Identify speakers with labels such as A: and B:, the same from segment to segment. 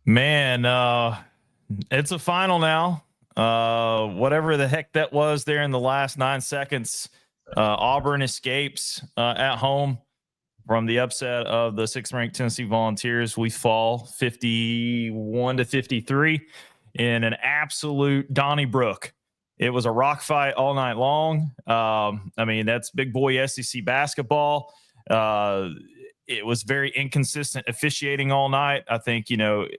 A: Man, it's a final now. Whatever the heck that was there in the last 9 seconds, Auburn escapes at home from the upset of the sixth-ranked Tennessee Volunteers. We fall 51-53 in an absolute Donnybrook. It was a rock fight all night long. I mean, that's big boy SEC basketball. It was very inconsistent officiating all night. I think,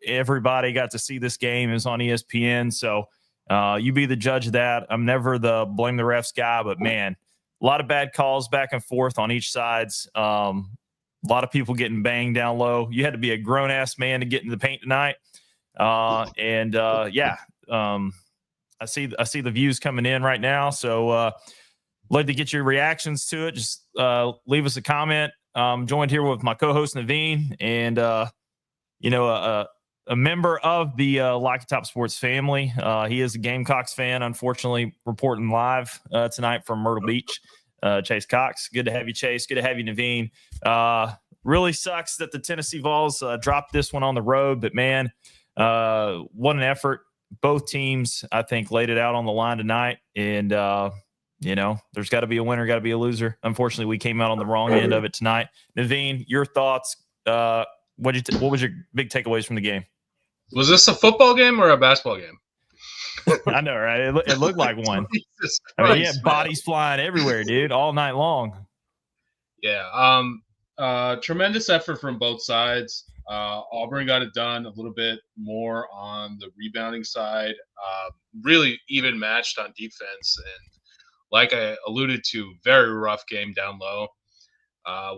A: everybody got to see this game. It was on ESPN. So you be the judge of that. I'm never the blame the refs guy, but man, a lot of bad calls back and forth on each sides. A lot of people getting banged down low. You had to be a grown ass man to get in the paint tonight. I see the views coming in right now. So love to get your reactions to it. Just leave us a comment. I'm joined here with my co-host Naveen and a member of the Like Top Sports family. He is a Gamecocks fan, unfortunately, reporting live tonight from Myrtle Beach. Chase Cox. Good to have you, Chase. Good to have you, Naveen. Really sucks that the Tennessee Vols dropped this one on the road, but man, what an effort. Both teams, I think, laid it out on the line tonight. And, there's got to be a winner, got to be a loser. Unfortunately, we came out on the wrong end of it tonight. Naveen, your thoughts. What was your big takeaways from the game?
B: Was this a football game or a basketball game?
A: I know, right? It looked like one. I mean, you had bodies flying everywhere, dude, all night long.
B: Yeah. Tremendous effort from both sides. Auburn got it done a little bit more on the rebounding side. Really even matched on defense. And like I alluded to, very rough game down low.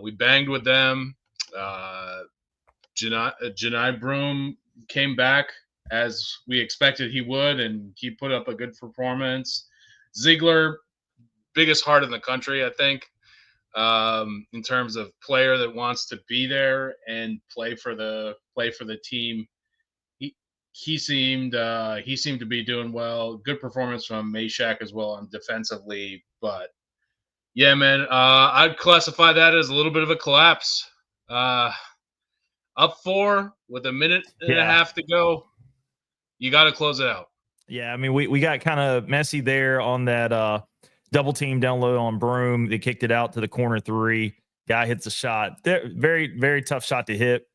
B: We banged with them. Janai Broom came back as we expected he would, and he put up a good performance. Ziegler, biggest heart in the country, I think, in terms of player that wants to be there and play for the team. He seemed to be doing well. Good performance from Meshack as well on defensively, but yeah, man, I'd classify that as a little bit of a collapse. Up 4 with a minute and a half to go. You got to close it out.
A: Yeah, I mean, we got kind of messy there on that double team down low on Broom. They kicked it out to the corner 3. Guy hits a shot. Very, very tough shot to hit.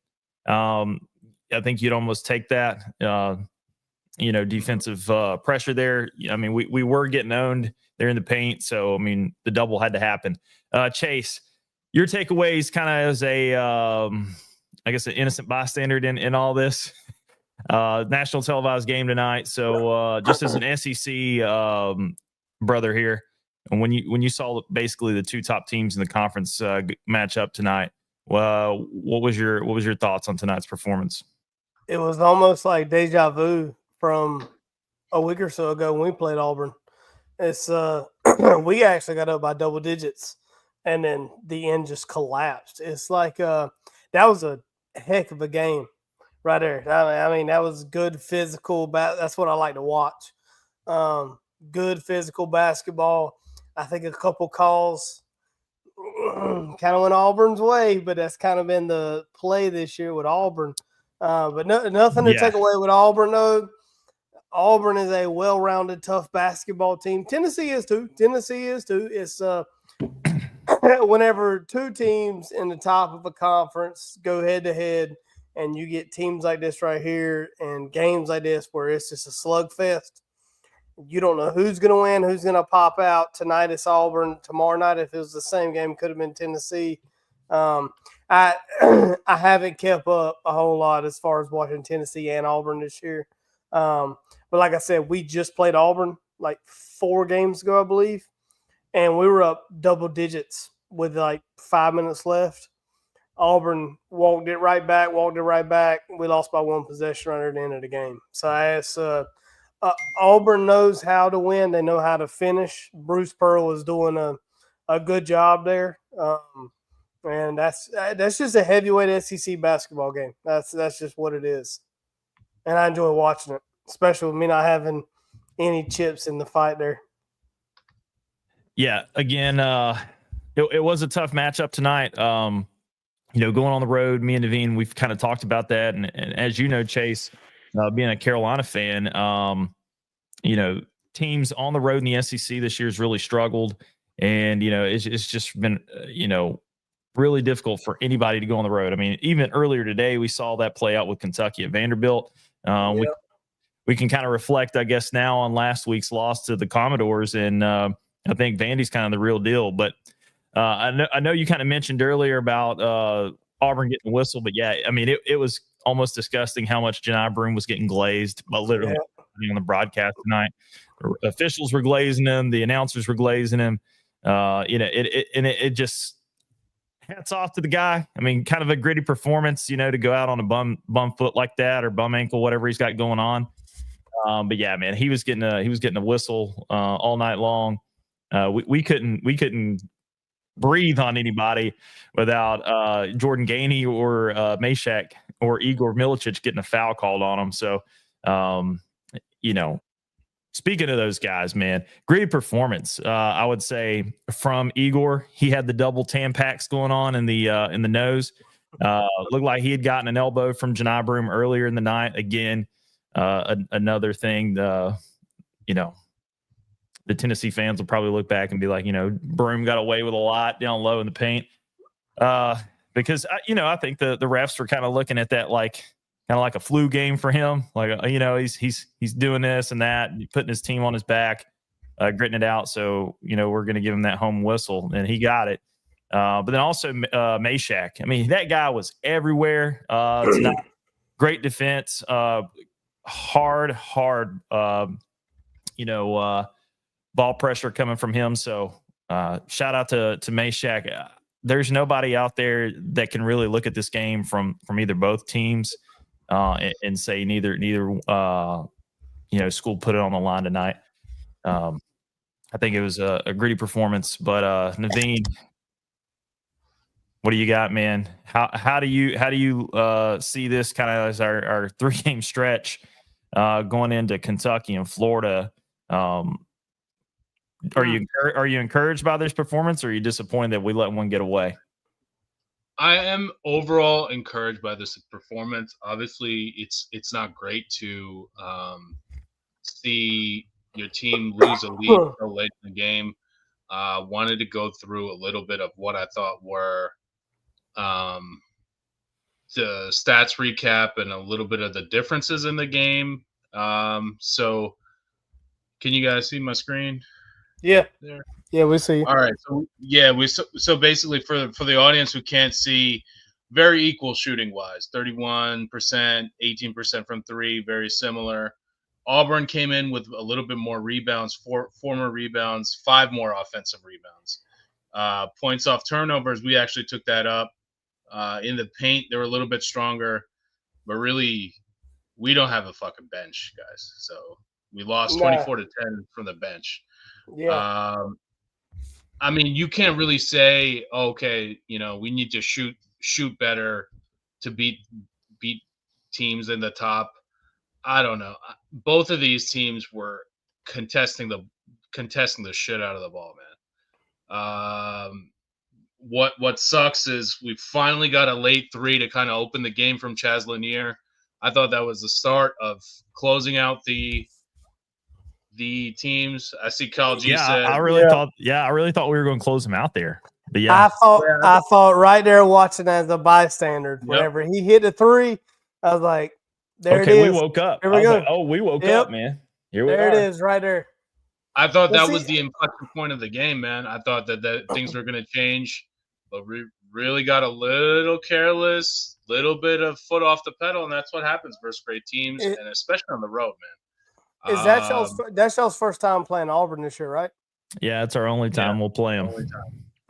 A: I think you'd almost take that, defensive pressure there. I mean, we were getting owned there in the paint. So, I mean, the double had to happen. Chase, your takeaways kind of as an innocent bystander in all this. National televised game tonight. So just as an SEC brother here, and when you saw basically the two top teams in the conference match up tonight, what was your thoughts on tonight's performance?
C: It was almost like deja vu from a week or so ago when we played Auburn. It's we actually got up by double digits, and then the end just collapsed. It's like that was a heck of a game right there. I mean, that was good physical. That's what I like to watch. Good physical basketball. I think a couple calls kind of went Auburn's way, but that's kind of been the play this year with Auburn. But nothing to take away with Auburn, though. Auburn is a well-rounded, tough basketball team. Tennessee is too. It's whenever two teams in the top of a conference go head-to-head, and you get teams like this right here and games like this where it's just a slugfest, you don't know who's going to win, who's going to pop out. Tonight it's Auburn. Tomorrow night, if it was the same game, could have been Tennessee. I haven't kept up a whole lot as far as watching Tennessee and Auburn this year. But like I said, we just played Auburn like 4 games ago, I believe, and we were up double digits with like 5 minutes left. Auburn walked it right back. We lost by 1 possession right at the end of the game. So Auburn knows how to win. They know how to finish. Bruce Pearl is doing a good job there. And that's just a heavyweight SEC basketball game. That's just what it is. And I enjoy watching it, especially with me not having any chips in the fight there.
A: Yeah, again, it was a tough matchup tonight. going on the road, me and Naveen, we've kind of talked about that. And as you know, Chase, being a Carolina fan, teams on the road in the SEC this year has really struggled. And, it's just been, really difficult for anybody to go on the road. I mean, even earlier today, we saw that play out with Kentucky at Vanderbilt. We can kind of reflect, I guess, now on last week's loss to the Commodores. And I think Vandy's kind of the real deal. But I know you kind of mentioned earlier about Auburn getting the whistle, but yeah, I mean, it was almost disgusting how much Janai Broome was getting glazed, but literally on the broadcast tonight. Officials were glazing him, the announcers were glazing him. It just hats off to the guy. I mean, kind of a gritty performance, to go out on a bum foot like that or bum ankle, whatever he's got going on. But yeah, man, he was getting a whistle all night long. We couldn't breathe on anybody without Jordan Gainey or Meshack or Igor Milicic getting a foul called on him. So, speaking of those guys, man, great performance. I would say from Igor. He had the double Tampax going on in the nose. Looked like he had gotten an elbow from Janai Broome earlier in the night. Again, another thing. The Tennessee fans will probably look back and be like, Broome got away with a lot down low in the paint. Because I think the refs were kind of looking at that kind of like a flu game for him. Like, he's doing this and that, putting his team on his back, gritting it out. So, we're going to give him that home whistle, and he got it. But then also Meshack. I mean, that guy was everywhere. Tonight. Great defense, hard, ball pressure coming from him. So shout out to Meshack. There's nobody out there that can really look at this game from either both teams and say neither school put it on the line tonight. I think it was a gritty performance. But Naveen, what do you got, man? How do you see this kind of as our 3-game stretch going into Kentucky and Florida? Are you encouraged by this performance, or are you disappointed that we let one get away?
B: I am overall encouraged by this performance. Obviously, it's not great to see your team lose a lead so late in the game. Wanted to go through a little bit of what I thought were the stats recap and a little bit of the differences in the game. So can you guys see my screen?
C: Yeah.
B: There.
C: Yeah, we see.
B: All right. So basically for the audience who can't see, very equal shooting wise, 31%, 18% from three, very similar. Auburn came in with a little bit more rebounds, 4 more rebounds, 5 more offensive rebounds. Points off turnovers, we actually took that up. In the paint, they were a little bit stronger, but really, we don't have a fucking bench, guys. So we lost 24-10 from the bench.
C: Yeah.
B: I mean, you can't really say, okay, we need to shoot better to beat teams in the top. I don't know. Both of these teams were contesting the shit out of the ball, man. What sucks is we finally got a late 3 to kind of open the game from Chaz Lanier. I thought that was the start of closing out the teams. I see Kyle G said.
A: I really thought we were going to close him out there. But yeah,
C: I thought right there watching as a bystander. Whenever he hit a 3, I was like, "There it is."
A: We woke up.
C: Here we go.
A: Like, we woke up, man. Here we are.
C: There it is, right there.
B: I thought that was the inflection point of the game, man. I thought that things were going to change, but we really got a little careless, little bit of foot off the pedal, and that's what happens versus great teams, and especially on the road, man.
C: Is that's y'all's first time playing Auburn this year, right?
A: Yeah, it's our only time we'll play them.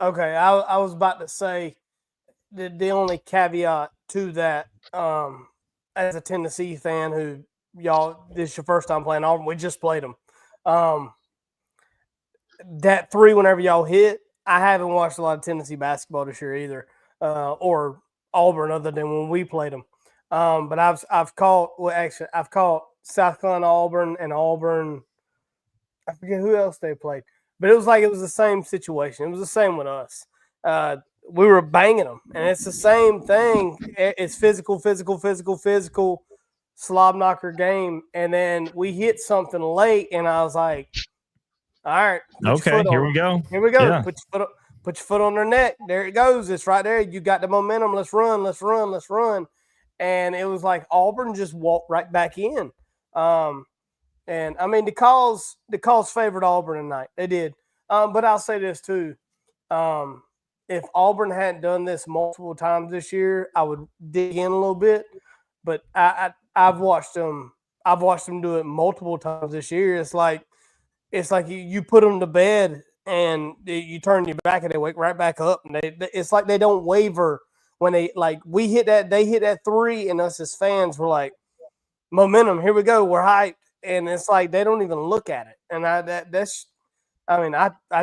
C: Okay, I was about to say the only caveat to that, as a Tennessee fan who this is your first time playing Auburn, we just played them. That 3 whenever y'all hit, I haven't watched a lot of Tennessee basketball this year either, or Auburn other than when we played them. But I've caught South Carolina, Auburn, and Auburn. I forget who else they played, but it was the same situation. It was the same with us. we were banging them, and it's the same thing. It's physical, slob knocker game, and then we hit something late, and I was like, "All right, put your foot on
A: here
C: them.
A: we go.
C: Here we go.
A: Yeah.
C: Put your foot on their neck. There it goes. It's right there. You got the momentum. Let's run. And it was like Auburn just walked right back in. And I mean, the calls favored Auburn tonight. They did. But I'll say this too. If Auburn hadn't done this multiple times this year, I would dig in a little bit. But I've watched them do it multiple times this year. It's like you put them to bed and you turn your back and they wake right back up. And it's like they don't waver when they hit that three, and us as fans were like, momentum, here we go, we're hyped. And it's like they don't even look at it. And I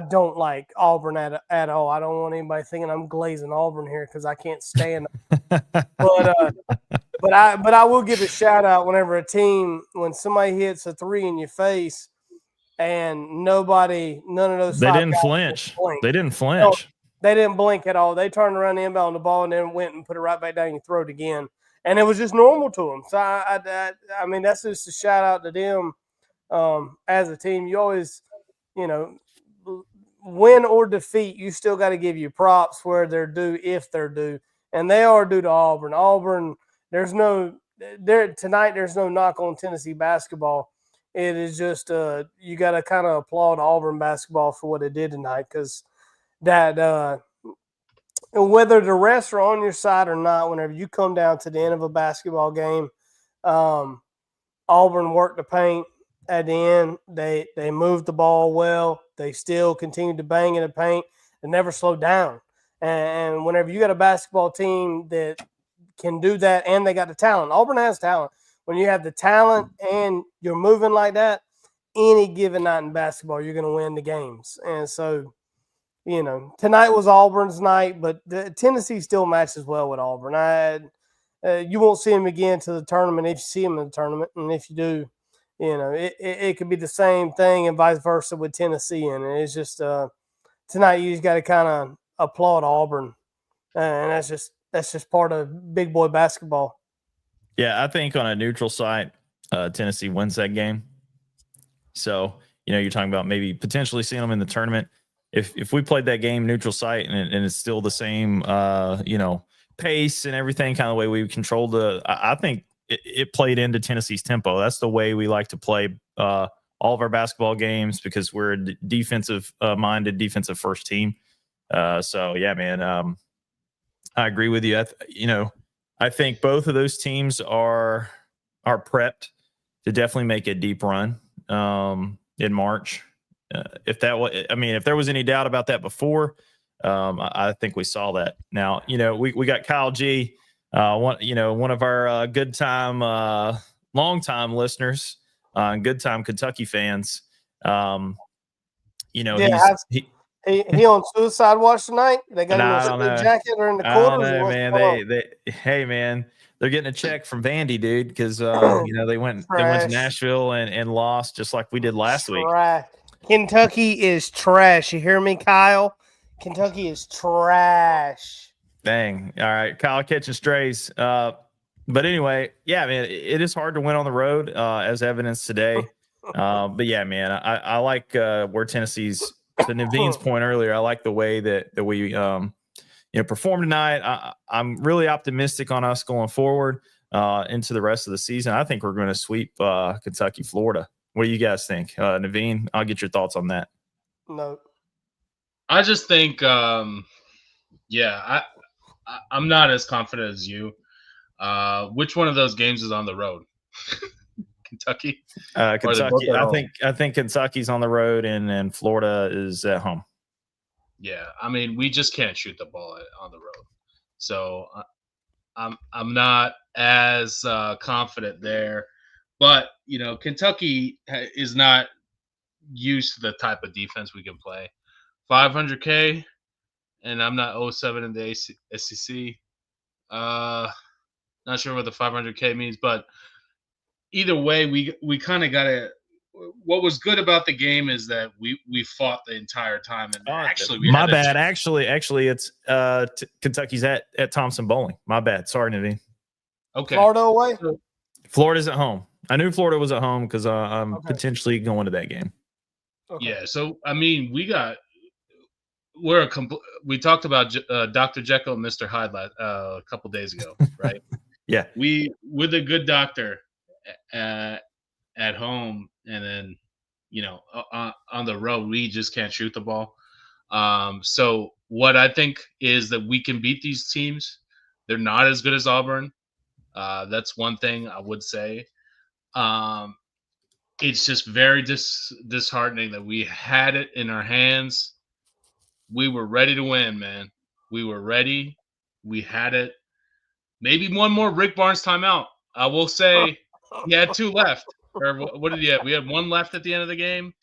C: don't like Auburn at all. I don't want anybody thinking I'm glazing Auburn here because I can't stand them. But I will give a shout out when somebody hits a three in your face and none of those
A: they didn't flinch. They didn't flinch.
C: No, they didn't blink at all. They turned around the inbound the ball and then went and put it right back down your throat again. And it was just normal to them. So, I mean, that's just a shout out to them as a team. You always, win or defeat, you still got to give you props where they're due if they're due. And they are due to Auburn. Auburn, tonight there's no knock on Tennessee basketball. It is just you got to kind of applaud Auburn basketball for what it did tonight, because that whether the refs are on your side or not, whenever you come down to the end of a basketball game, Auburn worked the paint at the end. They moved the ball well. They still continued to bang in the paint and never slowed down. And whenever you got a basketball team that can do that and they got the talent, Auburn has talent. When you have the talent and you're moving like that, any given night in basketball, you're going to win the games. And so, tonight was Auburn's night, but Tennessee still matches well with Auburn. You won't see them again to the tournament if you see them in the tournament. And if you do, it could be the same thing and vice versa with Tennessee. And it's just tonight you just got to kind of applaud Auburn. And that's just part of big boy basketball.
A: Yeah, I think on a neutral site, Tennessee wins that game. So, you're talking about maybe potentially seeing them in the tournament. If we played that game neutral site and it's still the same, pace and everything, kind of the way we controlled I think it played into Tennessee's tempo. That's the way we like to play all of our basketball games, because we're a defensive minded, defensive first team. So yeah, man, I agree with you. I think both of those teams are prepped to definitely make a deep run in March. If there was any doubt about that before, I think we saw that. Now, we got Kyle G, one of our good time, long time listeners, good time Kentucky fans. He
C: on suicide watch tonight. They got him in a jacket or in the quarters.
A: Man. Hey man, they're getting a check from Vandy, dude, because they went to Nashville and lost just like we did last week.
C: Kentucky is trash. You hear me, Kyle? Kentucky is trash.
A: Dang. All right, Kyle catching strays. But anyway, yeah, man, it is hard to win on the road, as evidenced today. But yeah, man, I like where Tennessee's. To Naveen's point earlier, I like the way that we performed tonight. I'm really optimistic on us going forward into the rest of the season. I think we're going to sweep Kentucky, Florida. What do you guys think? Naveen, I'll get your thoughts on that.
C: No.
B: I just think, I'm not as confident as you. Which one of those games is on the road? Kentucky.
A: Kentucky. I think Kentucky's on the road and Florida is at home.
B: Yeah, I mean, we just can't shoot the ball on the road, so I'm not as confident there. But Kentucky is not used to the type of defense we can play. 500K, and I'm not 07 in the SEC. Not sure what the 500K means, but either way, we kind of got to what was good about the game is that we fought the entire time, and actually, we
A: my
B: had
A: bad. Actually, it's Kentucky's at Thompson Bowling. My bad. Sorry, Nadine.
B: Okay,
C: Florida away.
A: Florida's at home. I knew Florida was at home because I'm potentially going to that game.
C: Okay.
B: Yeah. So I mean, we talked about Dr. Jekyll and Mr. Hyde a couple days ago, right?
A: Yeah.
B: We with a good doctor at home, and then on the road we just can't shoot the ball. So what I think is that we can beat these teams. They're not as good as Auburn. That's one thing I would say. It's just very disheartening that we had it in our hands. We were ready to win, man. We were ready. We had it. Maybe one more Rick Barnes timeout. I will say he had 2 left. Or what did he have? We had 1 left at the end of the game.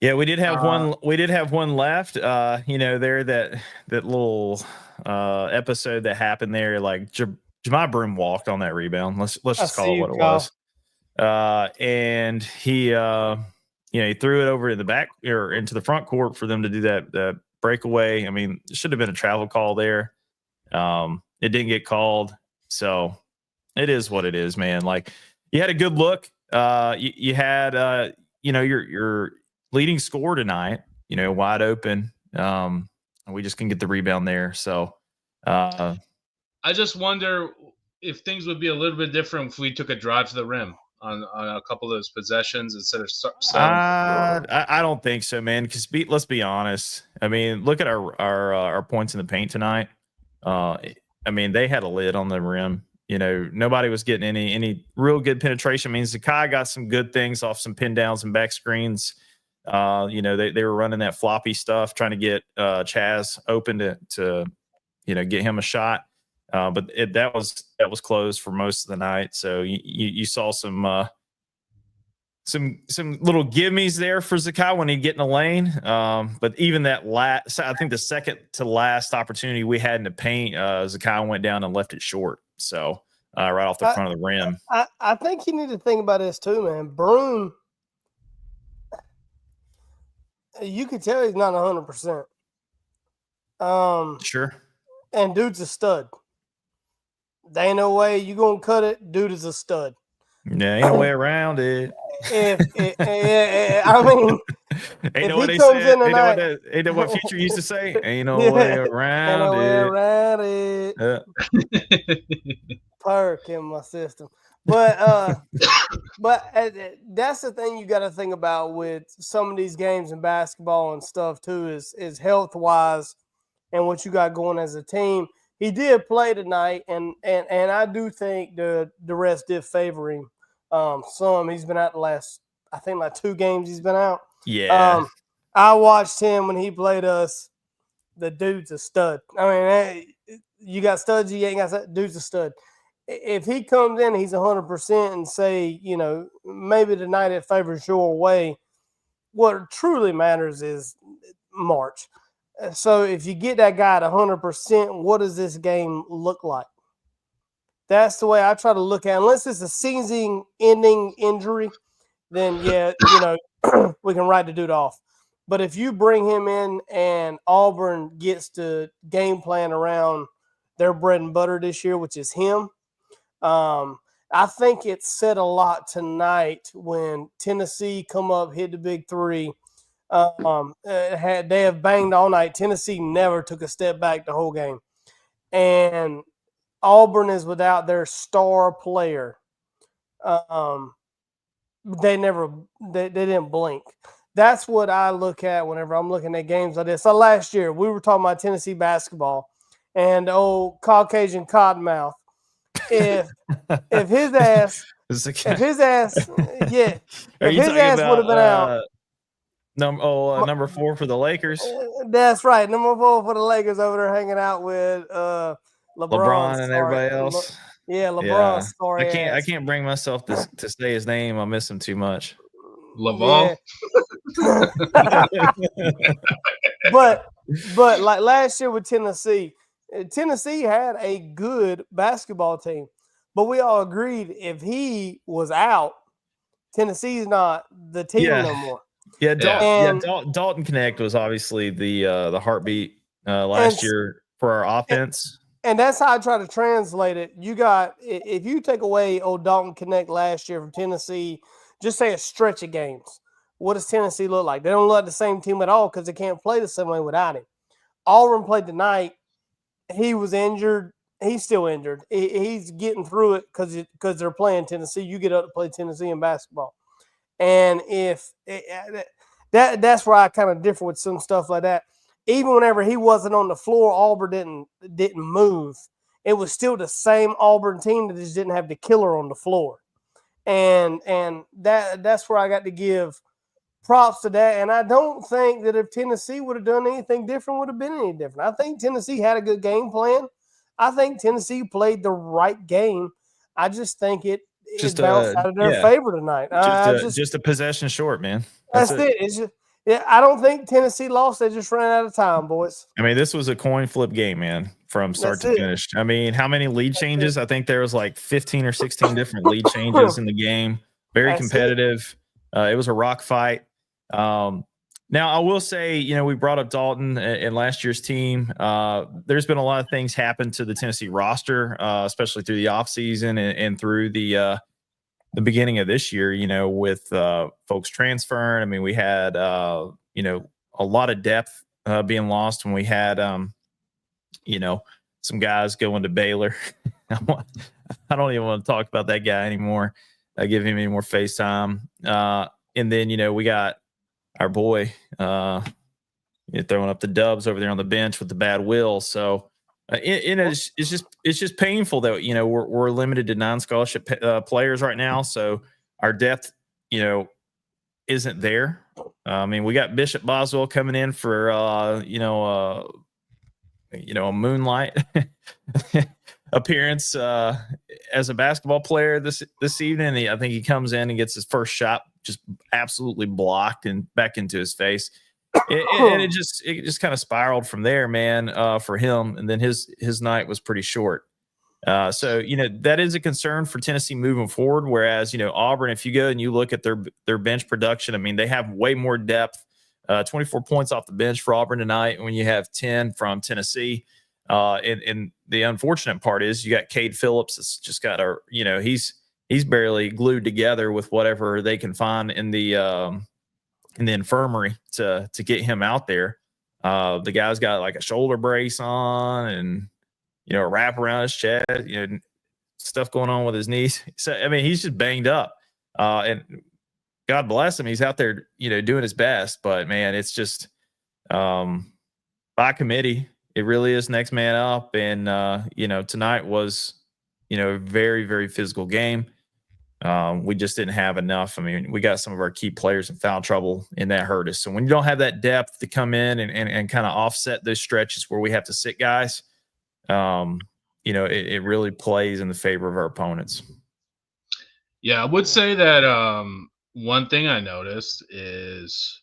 A: Yeah, we did have one. We did have one left. There that little episode that happened there. Like Jemai Broom walked on that rebound. Let's just call it what it was. And he he threw it over in the back or into the front court for them to do that breakaway. I mean, it should have been a travel call there. It didn't get called, so it is what it is, man. Like, you had a good look. You had your leading scorer tonight, wide open. We just can get the rebound there. So
B: I just wonder if things would be a little bit different if we took a drive to the rim on a couple of those possessions instead of
A: I don't think so, man. Because let's be honest. I mean, look at our points in the paint tonight. I mean, they had a lid on the rim. Nobody was getting any real good penetration. I mean, Zakai got some good things off some pin downs and back screens. They were running that floppy stuff, trying to get Chaz open to get him a shot. But that was closed for most of the night. So you saw some little gimmies there for Zakai when he'd get in the lane. But even that I think the second to last opportunity we had in the paint, Zakai went down and left it short. So right off the front of the rim.
C: I think you need to think about this too, man. Broom, you could tell he's not 100%.
A: Sure.
C: And dude's a stud. There ain't no way you gonna cut it. Dude is a stud.
A: Yeah, ain't no way around it.
C: I mean,
A: ain't no what they said. Ain't no what Future used to say. Ain't no way around
C: it. Perk in my system. But that's the thing you got to think about with some of these games in basketball and stuff too is health wise and what you got going as a team. He did play tonight, and I do think the rest did favor him. Some he's been out the last, I think, like 2 games he's been out.
A: Yeah.
C: I watched him when he played us. The dude's a stud. I mean, you got studs, you ain't got studs. Dude's a stud. If he comes in, he's 100% and say, maybe tonight it favors your way. What truly matters is March. So if you get that guy at 100%, what does this game look like? That's the way I try to look at it. Unless it's a season-ending injury, then, yeah, we can write the dude off. But if you bring him in and Auburn gets to game plan around their bread and butter this year, which is him, I think it said a lot tonight when Tennessee come up, hit the big 3. They have banged all night. Tennessee never took a step back the whole game. And Auburn is without their star player. They didn't blink. That's what I look at whenever I'm looking at games like this. So last year we were talking about Tennessee basketball and old Caucasian Cottonmouth. If his ass would have been out.
A: Number 4 for the Lakers.
C: That's right. Number 4 for the Lakers over there hanging out with
A: LeBron and everybody else.
C: LeBron.
A: Yeah. I can't bring myself to say his name. I miss him too much.
B: Laval.
C: Yeah. but like last year with Tennessee had a good basketball team. But we all agreed if he was out, Tennessee's not the team
A: Yeah.
C: no more.
A: Yeah,
C: And-
A: Dalton Connect was obviously the heartbeat last year for our offense.
C: And that's how I try to translate it. You got, if you take away old Dalton Connect last year from Tennessee, just say a stretch of games. What does Tennessee look like? They don't look like the same team at all because they can't play the same way without him. Auburn played tonight. He was injured. He's still injured. He's getting through it because they're playing Tennessee. You get up to play Tennessee in basketball. And that's where I kind of differ with some stuff like that. Even whenever he wasn't on the floor, Auburn didn't move. It was still the same Auburn team that just didn't have the killer on the floor. And that's where I got to give props to that. And I don't think that if Tennessee would have done anything different, would have been any different. I think Tennessee had a good game plan. I think Tennessee played the right game. I just think it bounced out of their favor tonight.
A: Just a possession short, man.
C: That's it. It's just, I don't think Tennessee lost. They just ran out of time, boys.
A: I mean, this was a coin flip game, man, from start to finish. I mean, how many lead changes? I think there was like 15 or 16 different lead changes in the game. Very competitive. It was a rock fight. Now, I will say, we brought up Dalton in last year's team. There's been a lot of things happen to the Tennessee roster, especially through the offseason and through the beginning of this year, with folks transferring. I mean, we had, a lot of depth being lost when we had, some guys going to Baylor. I don't even want to talk about that guy anymore. Give him any more face time. And then, we got our boy throwing up the dubs over there on the bench with the bad will. So it's just painful that we're limited to non-scholarship players right now. So our depth isn't there. I mean, we got Bishop Boswell coming in for a moonlight appearance as a basketball player this evening. I think he comes in and gets his first shot just absolutely blocked and back into his face. And it just kind of spiraled from there, man, for him. And then his night was pretty short. So that is a concern for Tennessee moving forward. Whereas Auburn, if you go and you look at their bench production, I mean, they have way more depth. 24 points off the bench for Auburn tonight when you have 10 from Tennessee. And the unfortunate part is you got Cade Phillips. It's just got he's barely glued together with whatever they can find in the infirmary to get him out there. The guy's got like a shoulder brace on and a wrap around his chest, stuff going on with his knees. So I mean, he's just banged up. And God bless him. He's out there, doing his best. But man, it's just by committee. It really is next man up. And tonight was a very, very physical game. We just didn't have enough. I mean, we got some of our key players in foul trouble, and that hurt us. So when you don't have that depth to come in and kind of offset those stretches where we have to sit guys, it really plays in the favor of our opponents.
B: Yeah, I would say that one thing I noticed is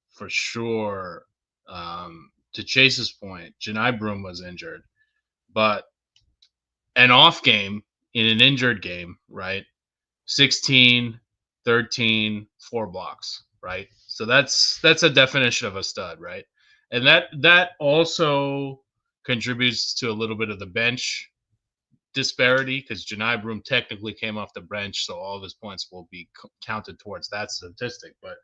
B: for sure, to Chase's point, Janai Broom was injured, but an off game in an injured game, right? 16, 13, 4 blocks, right? So that's a definition of a stud, right? And that also contributes to a little bit of the bench disparity because Janai Broom technically came off the bench, so all of his points will be counted towards that statistic. But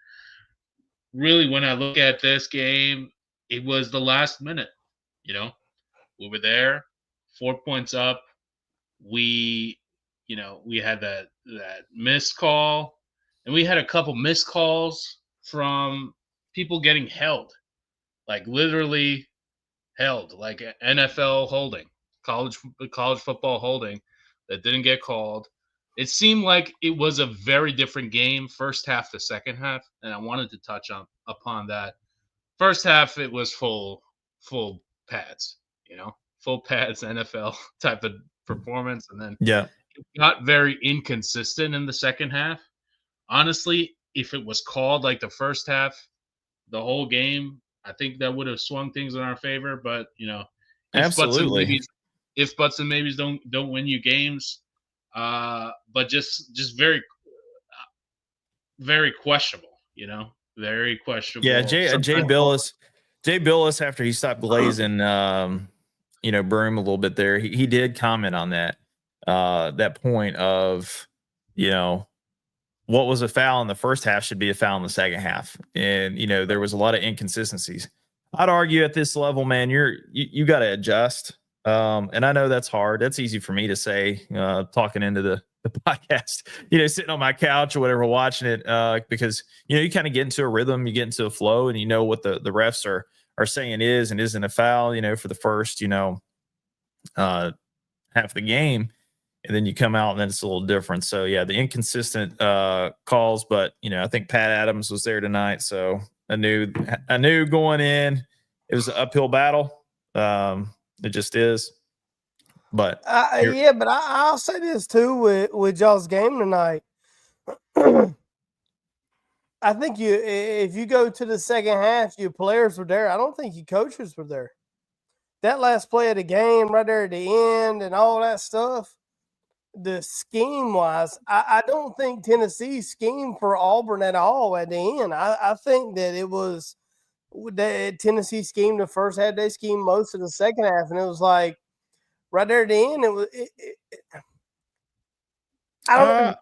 B: really, when I look at this game, it was the last minute. We were there, 4 points up. We had that missed call, and we had a couple missed calls from people getting held, like literally held, like NFL holding, college football holding that didn't get called. It seemed like it was a very different game, first half to second half, and I wanted to touch upon that. First half, it was full pads, full pads, NFL type of performance, and then it got very inconsistent in the second half. Honestly, if it was called like the first half, the whole game, I think that would have swung things in our favor. But
A: absolutely,
B: if buts and maybes don't win you games. But just very very questionable, very questionable.
A: Yeah, Jay Billis, after he stopped glazing, Broom a little bit there, he did comment on that point of, what was a foul in the first half should be a foul in the second half. And, there was a lot of inconsistencies. I'd argue at this level, man, you got to adjust. And I know that's hard. That's easy for me to say, talking into the podcast, sitting on my couch or whatever, watching it, because, you kind of get into a rhythm, you get into a flow, and what the refs are saying is and isn't a foul, for the first, half of the game. And then you come out and then it's a little different. So yeah, the inconsistent calls, but I think Pat Adams was there tonight. So I knew going in, it was an uphill battle. It just is. But
C: but I'll say this too with y'all's game tonight. I think if you go to the second half, your players were there. I don't think your coaches were there. That last play of the game right there at the end and all that stuff, the scheme wise, I don't think Tennessee schemed for Auburn at all at the end. I think that it was that Tennessee schemed the first half, they schemed most of the second half, and it was like right there at the end. It was.
A: I don't know.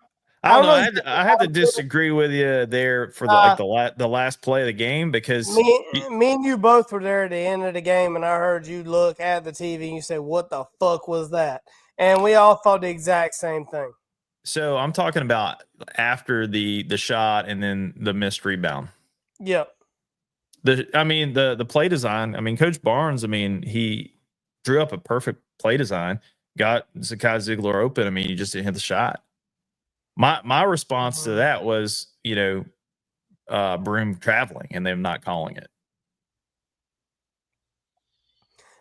A: I had to disagree with you there for the last play of the game, because
C: me and you both were there at the end of the game, and I heard you look at the TV and you say, "What the fuck was that?" And we all thought the exact same thing.
A: So I'm talking about after the shot and then the missed rebound.
C: Yep.
A: The play design. Coach Barnes. He drew up a perfect play design, got Zakai Ziegler open. He just didn't hit the shot. My response to that was, Broom traveling and them not calling it.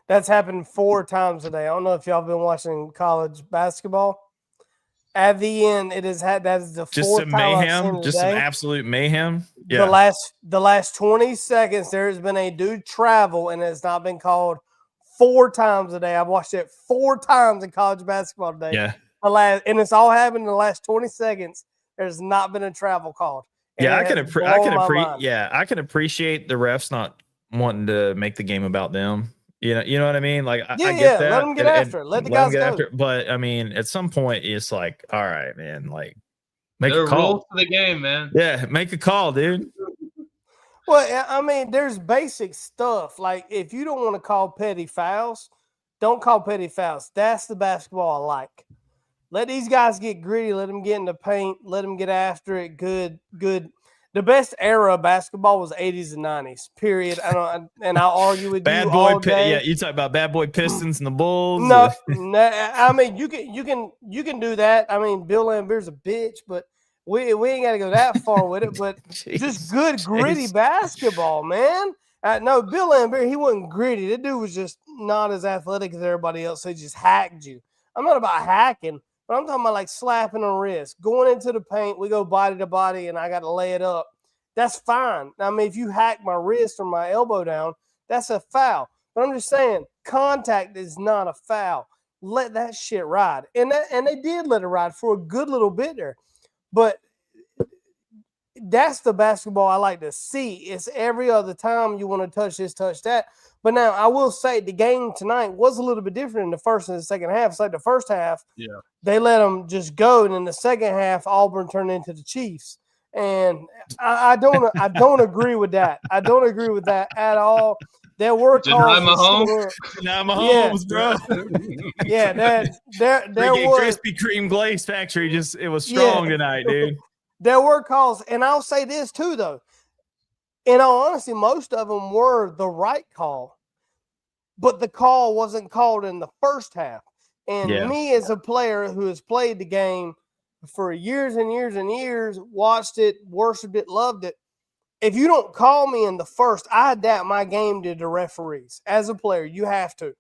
C: That's happened 4 times today. I don't know if y'all been watching college basketball. At the end, that is the fourth time I've seen it
A: just
C: today.
A: some absolute mayhem. Yeah.
C: The last 20 seconds, there has been a dude travel, and it's not been called 4 times a day. I've watched it 4 times in college basketball today.
A: Yeah.
C: And it's all happened in the last 20 seconds. There's not been a travel called.
A: Yeah, I can appreciate the refs not wanting to make the game about them. You know what I mean? Like, I get that.
C: Let them get after it. Let the guys go.
A: But at some point, it's like, all right, man, like, make
B: a
A: call.
B: Rules to the game, man.
A: Yeah, make a call, dude.
C: Well, there's basic stuff. Like, if you don't want to call petty fouls, don't call petty fouls. That's the basketball I like. Let these guys get gritty. Let them get in the paint. Let them get after it. Good. The best era of basketball was 80s and 90s. Period. I'll argue with
A: bad
C: you
A: boy
C: all day.
A: Yeah, you talk about bad boy Pistons and the Bulls.
C: No. You can do that. Bill Lambert's a bitch, but we ain't got to go that far with it. But just good gritty basketball, man. No, Bill Lambert, he wasn't gritty. That dude was just not as athletic as everybody else. So he just hacked you. I'm not about hacking. But I'm talking about like slapping a wrist, going into the paint. We go body to body, and I got to lay it up. That's fine. If you hack my wrist or my elbow down, that's a foul. But I'm just saying, contact is not a foul. Let that shit ride, and they did let it ride for a good little bit there. But that's the basketball I like to see. It's every other time you want to touch this, touch that. But now I will say the game tonight was a little bit different in the first and the second half. It's like the first half, they let them just go, and in the second half, Auburn turned into the Chiefs. And I don't agree with that. I don't agree with that at all. There were calls.
A: Deny Mahomes, bro.
C: Yeah, there was
A: Krispy Kreme glaze factory. It was strong tonight, dude.
C: There were calls, and I'll say this too, though. In all honesty, most of them were the right call, but the call wasn't called in the first half. And me as a player who has played the game for years and years and years, watched it, worshipped it, loved it. If you don't call me in the first, I adapt my game to the referees. As a player, you have to.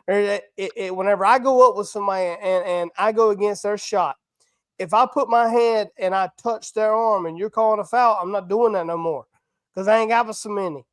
C: Whenever I go up with somebody and I go against their shot, if I put my hand and I touch their arm and you're calling a foul, I'm not doing that no more. Because I ain't got so many.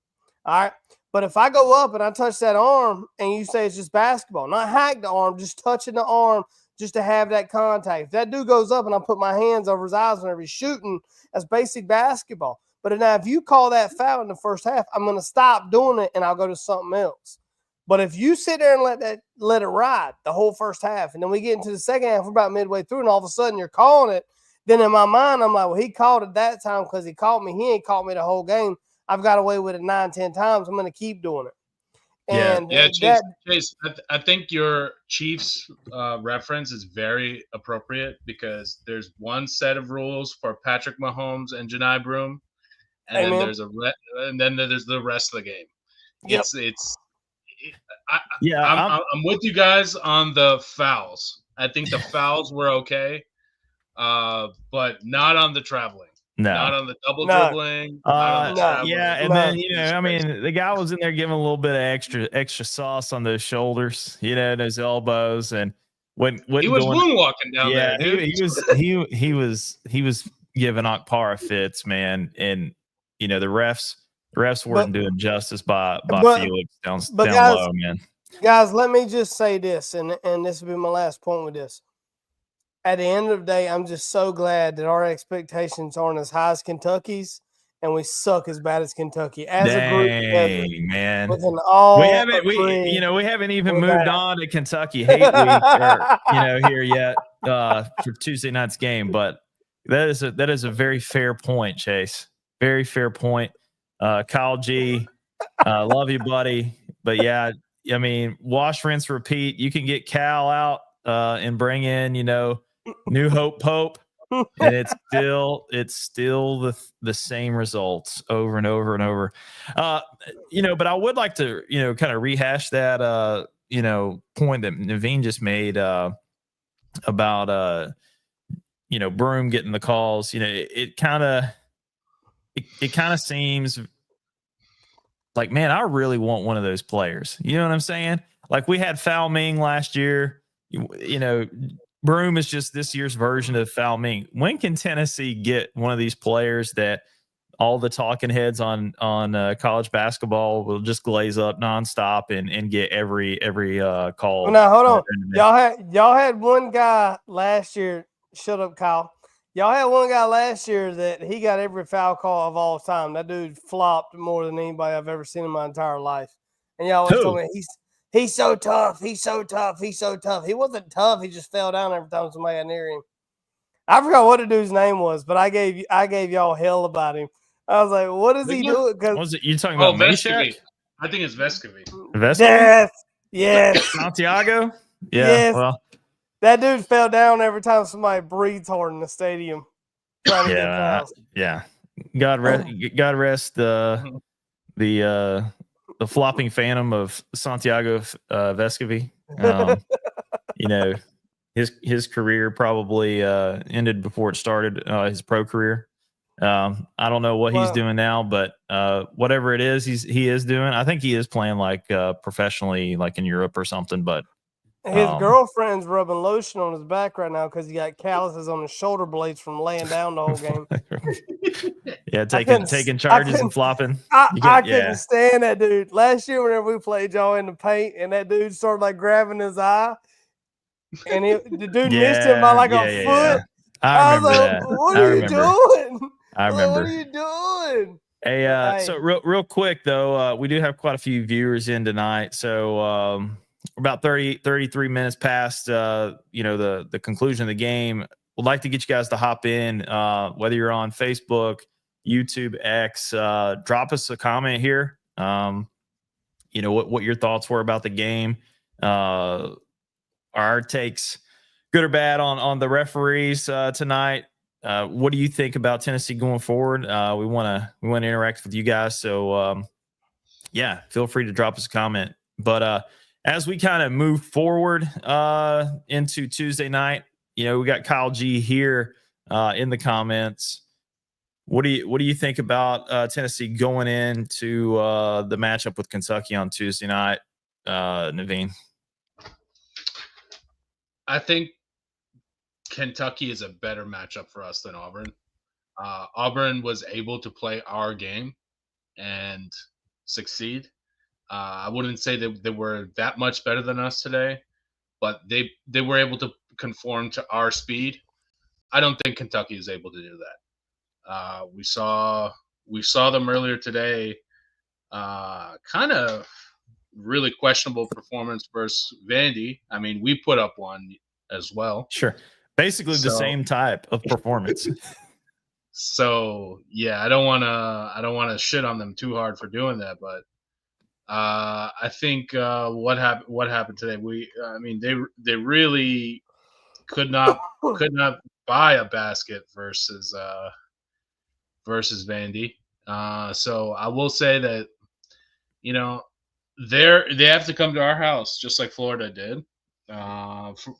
C: All right. But if I go up and I touch that arm and you say it's just basketball, not hack the arm, just touching the arm, just to have that contact. If that dude goes up and I put my hands over his eyes whenever he's shooting, that's basic basketball. But now if you call that foul in the first half, I'm going to stop doing it and I'll go to something else. But if you sit there and let it ride the whole first half, and then we get into the second half, we're about midway through, and all of a sudden you're calling it, then in my mind, I'm like, well, he called it that time because he called me. He ain't called me the whole game. I've got away with it 9, 10 times. I'm going to keep doing it. And
B: Chase, I think your Chiefs reference is very appropriate because there's one set of rules for Patrick Mahomes and Janai Broome, and then there's there's the rest of the game.
C: Yep.
B: I'm with you guys on the fouls. I think the fouls were okay, but not on the traveling.
A: No,
B: not on the double dribbling.
A: Then the guy was in there giving a little bit of extra sauce on those shoulders, those elbows, and when
B: he was moonwalking down there, dude.
A: he was giving Akpara fits, man, and the refs weren't doing justice by Felix down low, man.
C: Guys, let me just say this, and this will be my last point with this. At the end of the day, I'm just so glad that our expectations aren't as high as Kentucky's, and we suck as bad as Kentucky as a group.
A: Man,
C: with an
A: we haven't even moved on to Kentucky hate week, here yet for Tuesday night's game. But that is a very fair point, Chase. Very fair point. Kyle G, love you, buddy. But yeah, I mean, wash, rinse, repeat. You can get Cal out and bring in, New Hope Pope, and it's still the same results over and over and over. But I would like to kind of rehash that point that Naveen just made about Broome getting the calls. It kind of seems like, man, I really want one of those players. You know what I'm saying? Like we had Foul Ming last year. Broome is just this year's version of Foul Ming. When can Tennessee get one of these players that all the talking heads on college basketball will just glaze up nonstop and get every call?
C: Well, now hold on, y'all had one guy last year. Shut up, Kyle. Y'all had one guy last year that he got every foul call of all time. That dude flopped more than anybody I've ever seen in my entire life. And y'all always told me he's so tough. He's so tough. He's so tough. He wasn't tough. He just fell down every time somebody got near him. I forgot what the dude's name was, but I gave y'all hell about him. I was like, what is he doing?
A: What was it? You talking about Meshack?
B: I think it's Vescovy.
C: Yes.
A: Santiago? Yeah.
C: Yes.
A: Well,
C: that dude fell down every time somebody breathed hard in the stadium. Trying to get fouls.
A: Yeah. God rest the flopping phantom of Santiago Vescovy. His career probably ended before it started, his pro career. I don't know what he's doing now, but whatever it is he is doing, I think he is playing like professionally, like in Europe or something. But
C: his girlfriend's rubbing lotion on his back right now because he got calluses on his shoulder blades from laying down the whole game.
A: Yeah, taking charges and flopping.
C: I couldn't stand that dude. Last year, whenever we played y'all in the paint, and that dude started like grabbing his eye, and the dude missed him by like a foot.
A: I was like, that.
C: What are you doing?
A: I remember.
C: What are you doing?
A: Hey, so real quick though, we do have quite a few viewers in tonight. So about 33 minutes past the conclusion of the game. We'd like to get you guys to hop in, whether you're on Facebook, YouTube, X, drop us a comment here. What your thoughts were about the game. Our takes, good or bad, on the referees tonight. What do you think about Tennessee going forward? We want to interact with you guys. So feel free to drop us a comment. But as we kind of move forward into Tuesday night, we got Kyle G here in the comments. What do you think about Tennessee going into the matchup with Kentucky on Tuesday night, Naveen?
B: I think Kentucky is a better matchup for us than Auburn. Auburn was able to play our game and succeed. I wouldn't say that they were that much better than us today, but they were able to conform to our speed. I don't think Kentucky is able to do that. We saw them earlier today. Kind of really questionable performance versus Vandy. I mean, we put up one as well.
A: Sure. Basically the same type of performance.
B: So yeah, I don't want to shit on them too hard for doing that, but I think what happened today. They really could not buy a basket versus Vandy. So I will say that they have to come to our house just like Florida did.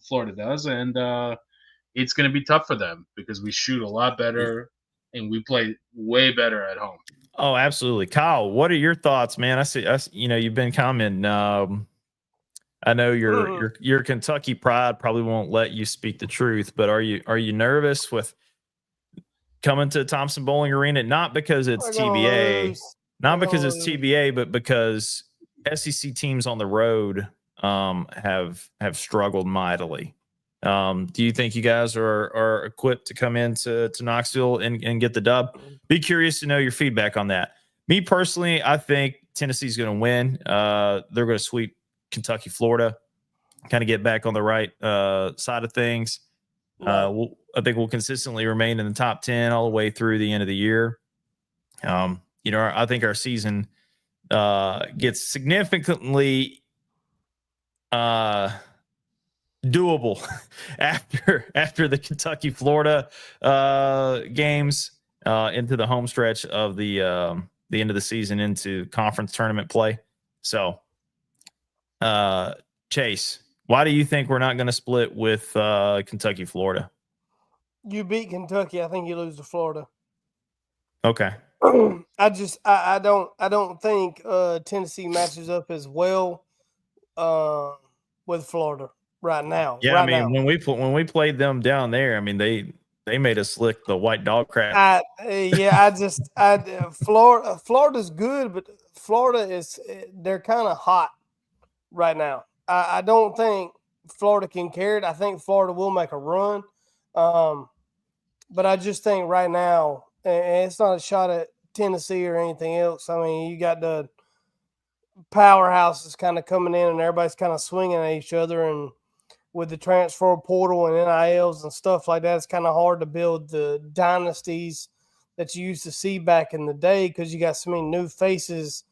B: Florida does, and it's going to be tough for them because we shoot a lot better and we play way better at home.
A: Oh, absolutely. Kyle, what are your thoughts, man? I see, you've been commenting. I know your Kentucky pride probably won't let you speak the truth, but are you nervous with coming to Thompson Bowling Arena? Not because it's TBA, but because SEC teams on the road have struggled mightily. Do you think you guys are equipped to come into Knoxville and get the dub? Be curious to know your feedback on that. Me personally, I think Tennessee's going to win. They're going to sweep Kentucky, Florida, kind of get back on the right side of things. I think we'll consistently remain in the top 10 all the way through the end of the year. I think our season gets significantly doable after the Kentucky Florida games into the home stretch of the end of the season into conference tournament play. So Chase, why do you think we're not going to split with Kentucky Florida?
C: You beat Kentucky, I think you lose to Florida.
A: Okay.
C: I don't think Tennessee matches up as well with Florida right now.
A: Yeah,
C: right
A: now. when we played them down there, I mean they made us lick the white dog crap.
C: Florida's good, but they're kind of hot right now. I don't think Florida can carry it. I think Florida will make a run, but I just think right now, and it's not a shot at Tennessee or anything else. I mean, you got the powerhouses kind of coming in, and everybody's kind of swinging at each other, and with the transfer portal and NILs and stuff like that, it's kind of hard to build the dynasties that you used to see back in the day because you got so many new faces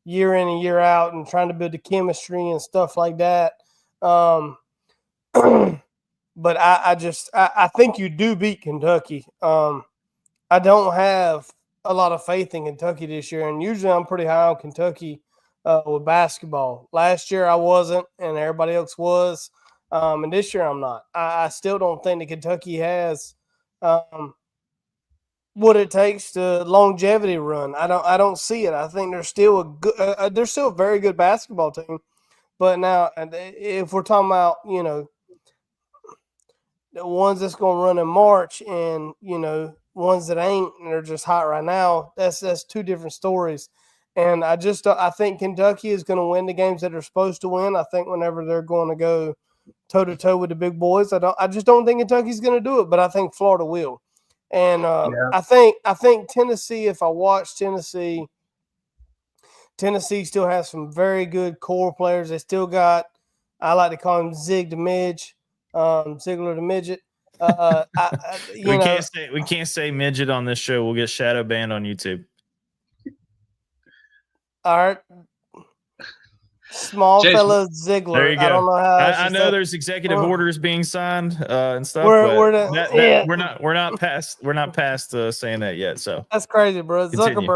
C: year in and year out and trying to build the chemistry and stuff like that. But I think you do beat Kentucky. I don't have a lot of faith in Kentucky this year, and usually I'm pretty high on Kentucky with basketball. Last year I wasn't, and everybody else was. And this year I'm not. I still don't think that Kentucky has what it takes to longevity run. I don't see it. I think they're still a very good basketball team. But now, if we're talking about the ones that's going to run in March and ones that ain't and they're just hot right now, that's two different stories. And I think Kentucky is going to win the games that they're supposed to win. I think whenever they're going to go toe-to-toe with the big boys. I just don't think Kentucky's going to do it, but I think Florida will. And I think Tennessee, if I watch Tennessee still has some very good core players. They still got, I like to call him Zig the Midge, Ziggler the Midget.
A: We can't say midget on this show. We'll get shadow banned on YouTube.
C: All right. Small
B: Jason,
C: fella Ziggler.
A: There you go.
C: I don't know how.
A: I know there's executive orders being signed and stuff. We're not past saying that yet. So
C: that's crazy, bro.
A: Continue.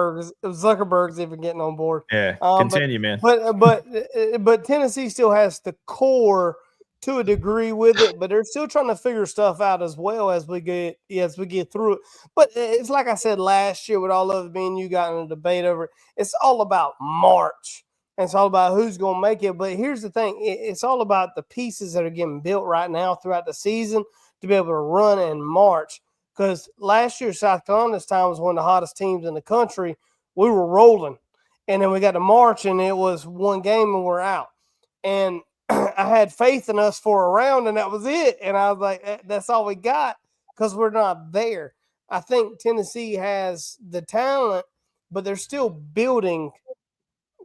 C: Zuckerberg's even getting on board.
A: Yeah, continue, man.
C: But Tennessee still has the core to a degree with it, but they're still trying to figure stuff out as well as we get through it. But it's like I said last year with all of it being you got in a debate over it. It's all about March. It's all about who's going to make it. But here's the thing. It's all about the pieces that are getting built right now throughout the season to be able to run in March. Because last year, South Carolina this time was one of the hottest teams in the country. We were rolling. And then we got to March, and it was one game, and we're out. And I had faith in us for a round, and that was it. And I was like, that's all we got because we're not there. I think Tennessee has the talent, but they're still building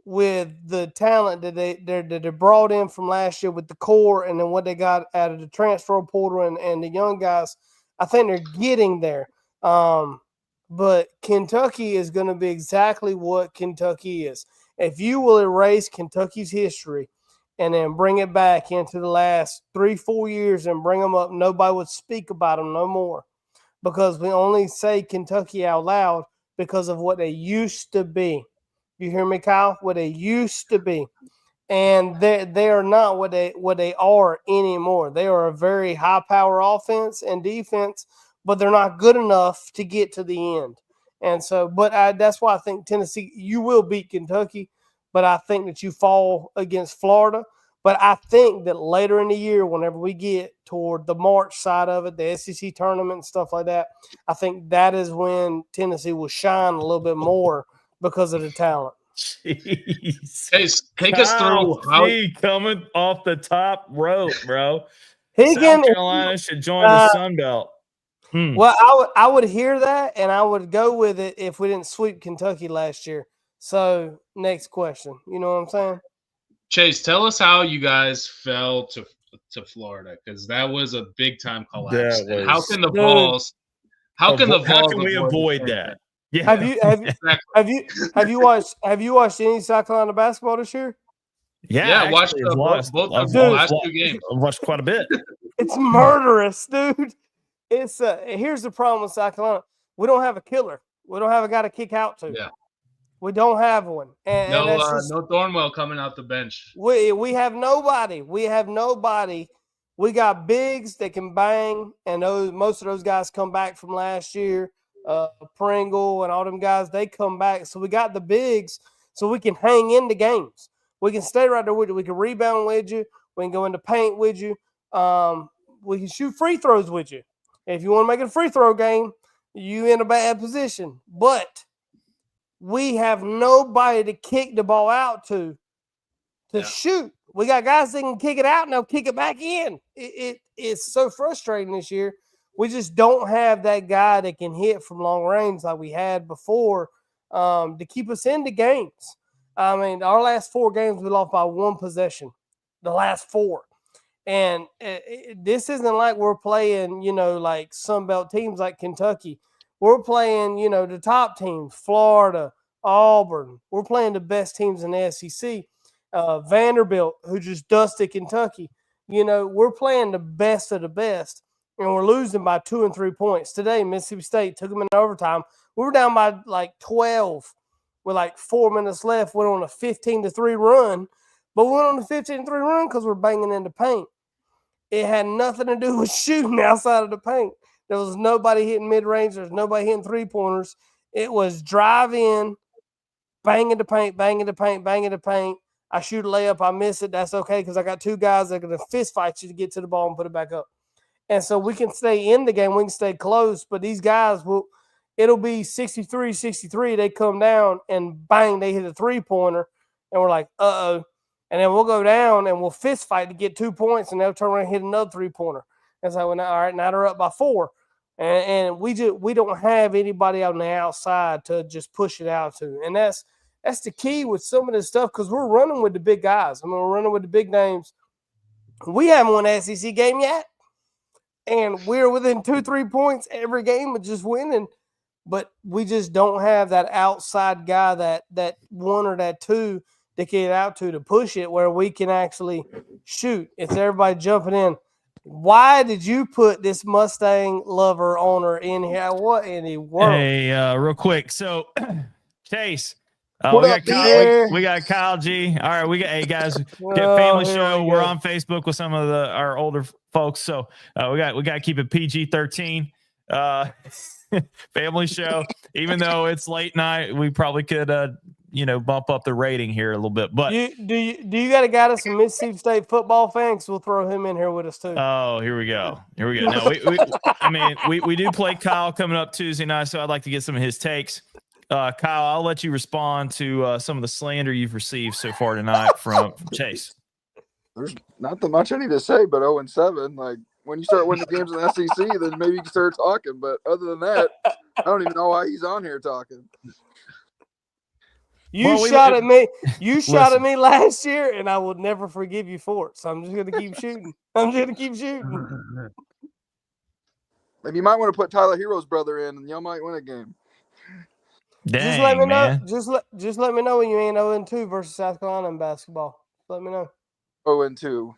C: with the talent that they brought in from last year with the core, and then what they got out of the transfer portal and the young guys. I think they're getting there. But Kentucky is going to be exactly what Kentucky is. If you will erase Kentucky's history and then bring it back into the last 3-4 years and bring them up, nobody would speak about them no more, because we only say Kentucky out loud because of what they used to be. You hear me, Kyle? What they used to be. And they are not what they are anymore. They are a very high power offense and defense, but they're not good enough to get to the end. And so, that's why I think Tennessee, you will beat Kentucky, but I think that you fall against Florida. But I think that later in the year, whenever we get toward the March side of it, the SEC tournament and stuff like that, I think that is when Tennessee will shine a little bit more because of the talent.
A: Jeez.
B: Hey, take us through how
A: coming off the top rope, bro.
C: Higgins,
A: South Carolina should join the Sun Belt.
C: Well, I would hear that, and I would go with it if we didn't sweep Kentucky last year. So, next question. You know what I'm saying?
B: Chase, tell us how you guys fell to Florida, because that was a big time collapse. And how can the Vols? How can
A: we avoid that? Yeah.
C: Have you watched any South Carolina basketball this year?
B: Yeah, I watched both of the last 2 games.
A: I've watched quite a bit.
C: It's murderous, dude. It's here's the problem with South Carolina. We don't have a killer. We don't have a guy to kick out to.
B: Yeah.
C: We don't have one. And
B: no Thornwell coming out the bench.
C: We have nobody. We have nobody. We got bigs that can bang, and most of those guys come back from last year. Pringle and all them guys, they come back. So we got the bigs, so we can hang in the games. We can stay right there with you. We can rebound with you. We can go into paint with you. We can shoot free throws with you. If you want to make it a free throw game, you in a bad position. But we have nobody to kick the ball out to shoot. We got guys that can kick it out and they'll kick it back in. It's so frustrating this year. We just don't have that guy that can hit from long range like we had before to keep us in the games. I mean, our last 4 games, we lost by 1 possession. The last 4. And this isn't like we're playing, like Sun Belt teams like Kentucky. We're playing, the top teams, Florida, Auburn. We're playing the best teams in the SEC. Vanderbilt, who just dusted Kentucky. We're playing the best of the best, and we're losing by 2 and 3 points. Today, Mississippi State took them in overtime. We were down by like 12 with like 4 minutes left, went on a 15-3 run, but we went on a 15-3 run because we're banging in the paint. It had nothing to do with shooting outside of the paint. There was nobody hitting mid-range. There was nobody hitting three-pointers. It was drive in, bang in the paint, bang in the paint, bang in the paint. I shoot a layup, I miss it. That's okay because I got 2 guys that are going to fist fight you to get to the ball and put it back up. And so we can stay in the game. We can stay close. But these guys, it'll be 63-63. They come down and bang, they hit a three-pointer. And we're like, uh-oh. And then we'll go down and we'll fist fight to get 2 points, and they'll turn around and hit another three-pointer. And so, all right, now they're up by 4. And we don't have anybody on the outside to just push it out to. And that's the key with some of this stuff because we're running with the big guys. I mean, we're running with the big names. We haven't won an SEC game yet. And we're within 2-3 points every game of just winning. But we just don't have that outside guy, that 1 or that 2 to get out to push it where we can actually shoot. It's everybody jumping in. Why did you put this Mustang lover owner in here? What in the world?
A: Hey, real quick. So, Chase, we got Kyle G. All right, hey guys, get family show. We're on Facebook with some of our older folks, so we got to keep it PG-13. Family show. Even though it's late night, we probably could bump up the rating here a little bit. But
C: do you got a guy that's a Mississippi State football fan? We'll throw him in here with us too.
A: Oh, here we go. No, we do play Kyle coming up Tuesday night, so I'd like to get some of his takes. Kyle, I'll let you respond to some of the slander you've received so far tonight from Chase.
D: There's not that much I need to say, but 0-7. Like when you start winning games in the SEC, then maybe you can start talking. But other than that, I don't even know why he's on here talking.
C: You shot at me. You shot at me last year, and I will never forgive you for it. So I'm just going to keep shooting.
D: Maybe you might want to put Tyler Hero's brother in, and y'all might win a game.
A: Dang,
C: just let me
A: man.
C: know. Just let me know when you ain't 0-2 versus South Carolina in basketball. Let me know.
D: 0-2.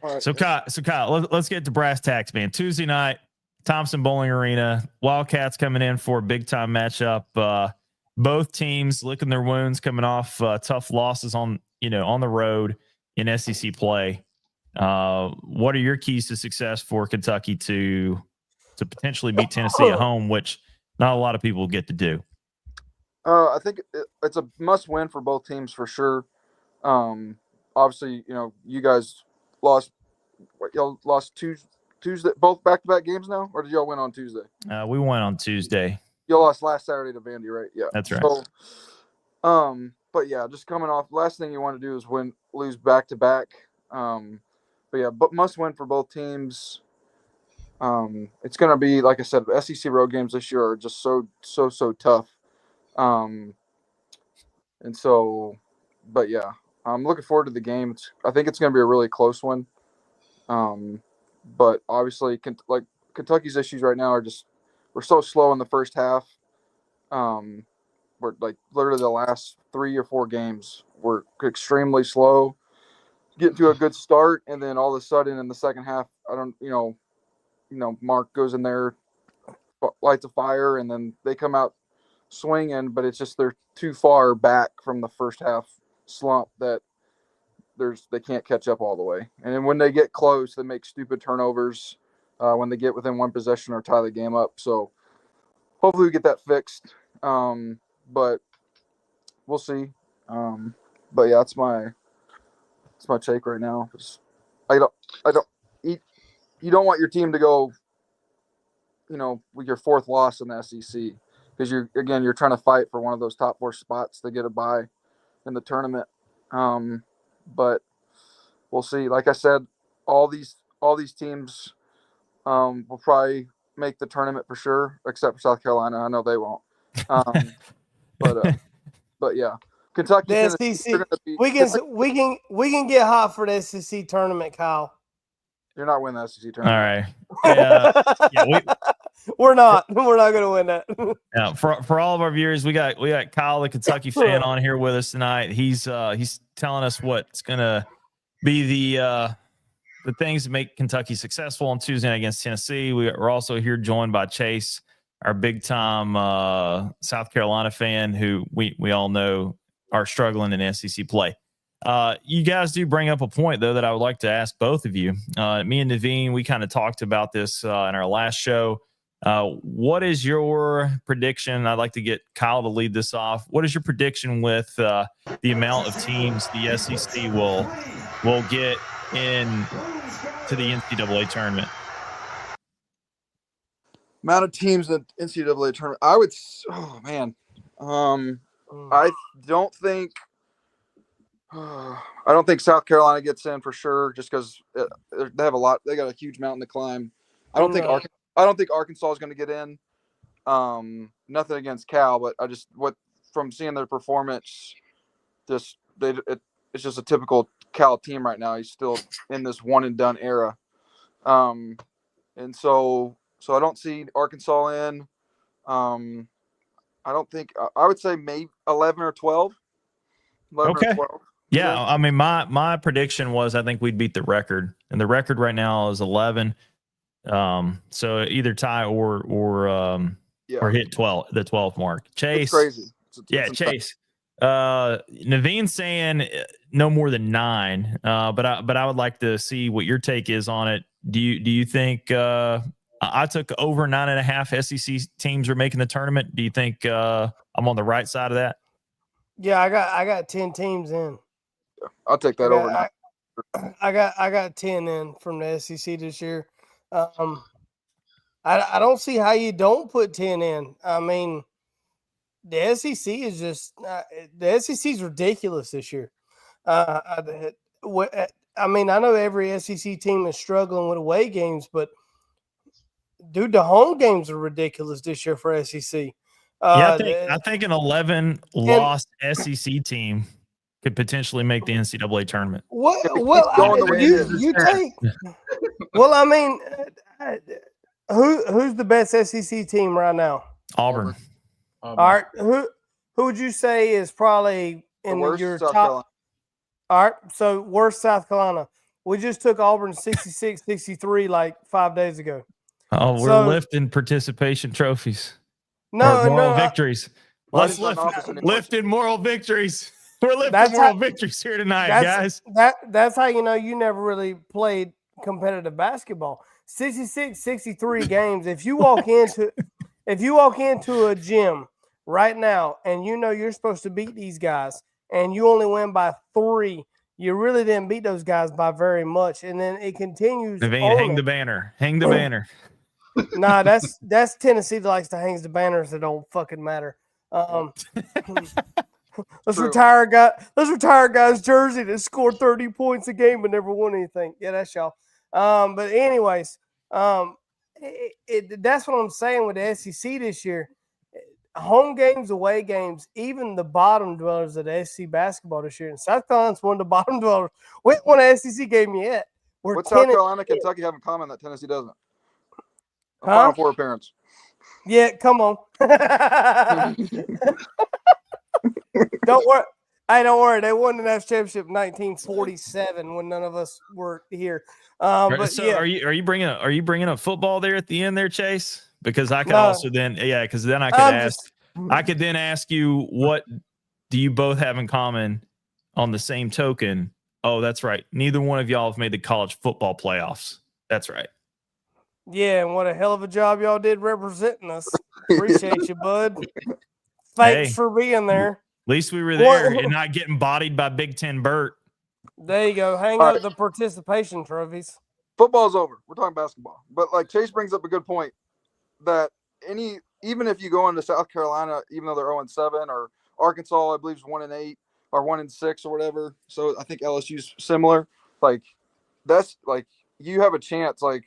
A: All right. So Kyle, let's get to brass tacks, man. Tuesday night, Thompson Bowling Arena, Wildcats coming in for a big time matchup. Both teams licking their wounds, coming off tough losses on the road in SEC play. What are your keys to success for Kentucky to potentially beat Tennessee at home, which not a lot of people get to do?
D: I think it's a must win for both teams for sure. Obviously, you guys lost. Y'all lost Tuesday, both back-to-back games now, or did y'all win on Tuesday?
A: We won on Tuesday.
D: Y'all lost last Saturday to Vandy, right? Yeah,
A: that's right.
D: So, but yeah, just coming off. Last thing you want to do is lose back-to-back. But must win for both teams. It's going to be, like I said, SEC road games this year are just so tough. And so, but yeah, I'm looking forward to the game. I think it's going to be a really close one. But obviously, Kentucky's issues right now are we're so slow in the first half. We're like literally the last 3 or 4 games we're extremely slow, getting to a good start, and then all of a sudden in the second half, Mark goes in there, lights a fire, and then they come out swinging, but it's just they're too far back from the first half slump that they can't catch up all the way. And then when they get close, they make stupid turnovers when they get within one possession or tie the game up. So hopefully we get that fixed. But we'll see. But yeah, that's my take right now. You don't want your team to go, with your 4th loss in the SEC, because you're trying to fight for one of those top 4 spots to get a bye in the tournament. But we'll see. Like I said, all these teams will probably make the tournament for sure, except for South Carolina. I know they won't. But yeah, Kentucky,
C: the
D: Tennessee,
C: SEC. We can get hot for the SEC tournament, Kyle.
D: You're not winning the SEC tournament.
A: All right. Yeah,
C: we're not. We're not going to win that.
A: Yeah, for all of our viewers, we got Kyle, the Kentucky fan, on here with us tonight. He's telling us what's going to be the things that make Kentucky successful on Tuesday night against Tennessee. We're also here joined by Chase, our big time South Carolina fan, who we all know are struggling in SEC play. You guys do bring up a point, though, that I would like to ask both of you. Me and Naveen, we kind of talked about this in our last show. What is your prediction? I'd like to get Kyle to lead this off. What is your prediction with the amount of teams the SEC will get in to the NCAA tournament?
D: Amount of teams in the NCAA tournament. I would. Oh man. I don't think. I don't think South Carolina gets in for sure, just because they have a lot. They got a huge mountain to climb. I don't think Arkansas is going to get in. Nothing against Cal, but from seeing their performance, it's just a typical Cal team right now. He's still in this one and done era, and so I don't see Arkansas in. I don't think. I would say maybe 11 or 12. 11
A: okay.
D: or 12.
A: Yeah, I mean, my prediction was I think we'd beat the record, and the record right now is 11. So either tie or hit 12, the 12th mark. Chase,
D: it's crazy.
A: It's Chase. Naveen's saying no more than 9. But I would like to see what your take is on it. Do you think I took over 9.5 SEC teams are making the tournament? Do you think I'm on the right side of that?
C: Yeah, I got 10 teams in.
D: I'll take that over.
C: I got 10 in from the SEC this year. I don't see how you don't put 10 in. I mean, the SEC is just the SEC is ridiculous this year. I mean, I know every SEC team is struggling with away games, but dude, the home games are ridiculous this year for SEC.
A: I think an 11 loss SEC team could potentially make the NCAA tournament.
C: Well, you take. Well, I mean, who's the best SEC team right now?
A: Auburn.
C: All right, who would you say is probably in your top? Carolina. All right, so worst South Carolina. We just took Auburn 66-63 like 5 days ago.
A: Oh, we're lifting participation trophies.
C: No,
A: victories. Let's lifting moral victories. We're lifting moral victories here tonight, guys.
C: That's how you know you never really played competitive basketball. 66-63 games. If you walk into a gym right now and you know you're supposed to beat these guys and you only win by 3, you really didn't beat those guys by very much. And then it continues.
A: Hang the banner. Hang the banner.
C: Nah, that's Tennessee that likes to hang the banners that don't fucking matter. Let's retire a guy's jersey that scored 30 points a game but never won anything. Yeah, that's y'all. But anyways, that's what I'm saying with the SEC this year. Home games, away games, even the bottom dwellers of the SEC basketball this year. And South Carolina's one of the bottom dwellers. We ain't won an SEC game yet.
D: What South Carolina, Kentucky have in common that Tennessee doesn't? Final Four appearance.
C: Yeah, come on. Don't worry. Hey, don't worry. They won the national championship in 1947 when none of us were here. But
A: so are you bringing up football there at the end there, Chase? Because I could also then I could then ask you, what do you both have in common on the same token? Oh, that's right. Neither one of y'all have made the college football playoffs. That's right.
C: Yeah, and what a hell of a job y'all did representing us. Appreciate you, bud. Thanks for being there.
A: At least we were there and not getting bodied by Big Ten Burt.
C: There you go. Hang up the participation trophies.
D: Football's over. We're talking basketball. But like Chase brings up a good point that even if you go into South Carolina, even though they're 0-7, or Arkansas, I believe, is 1-8 or 1-6 or whatever. So I think LSU's similar. Like that's like you have a chance. Like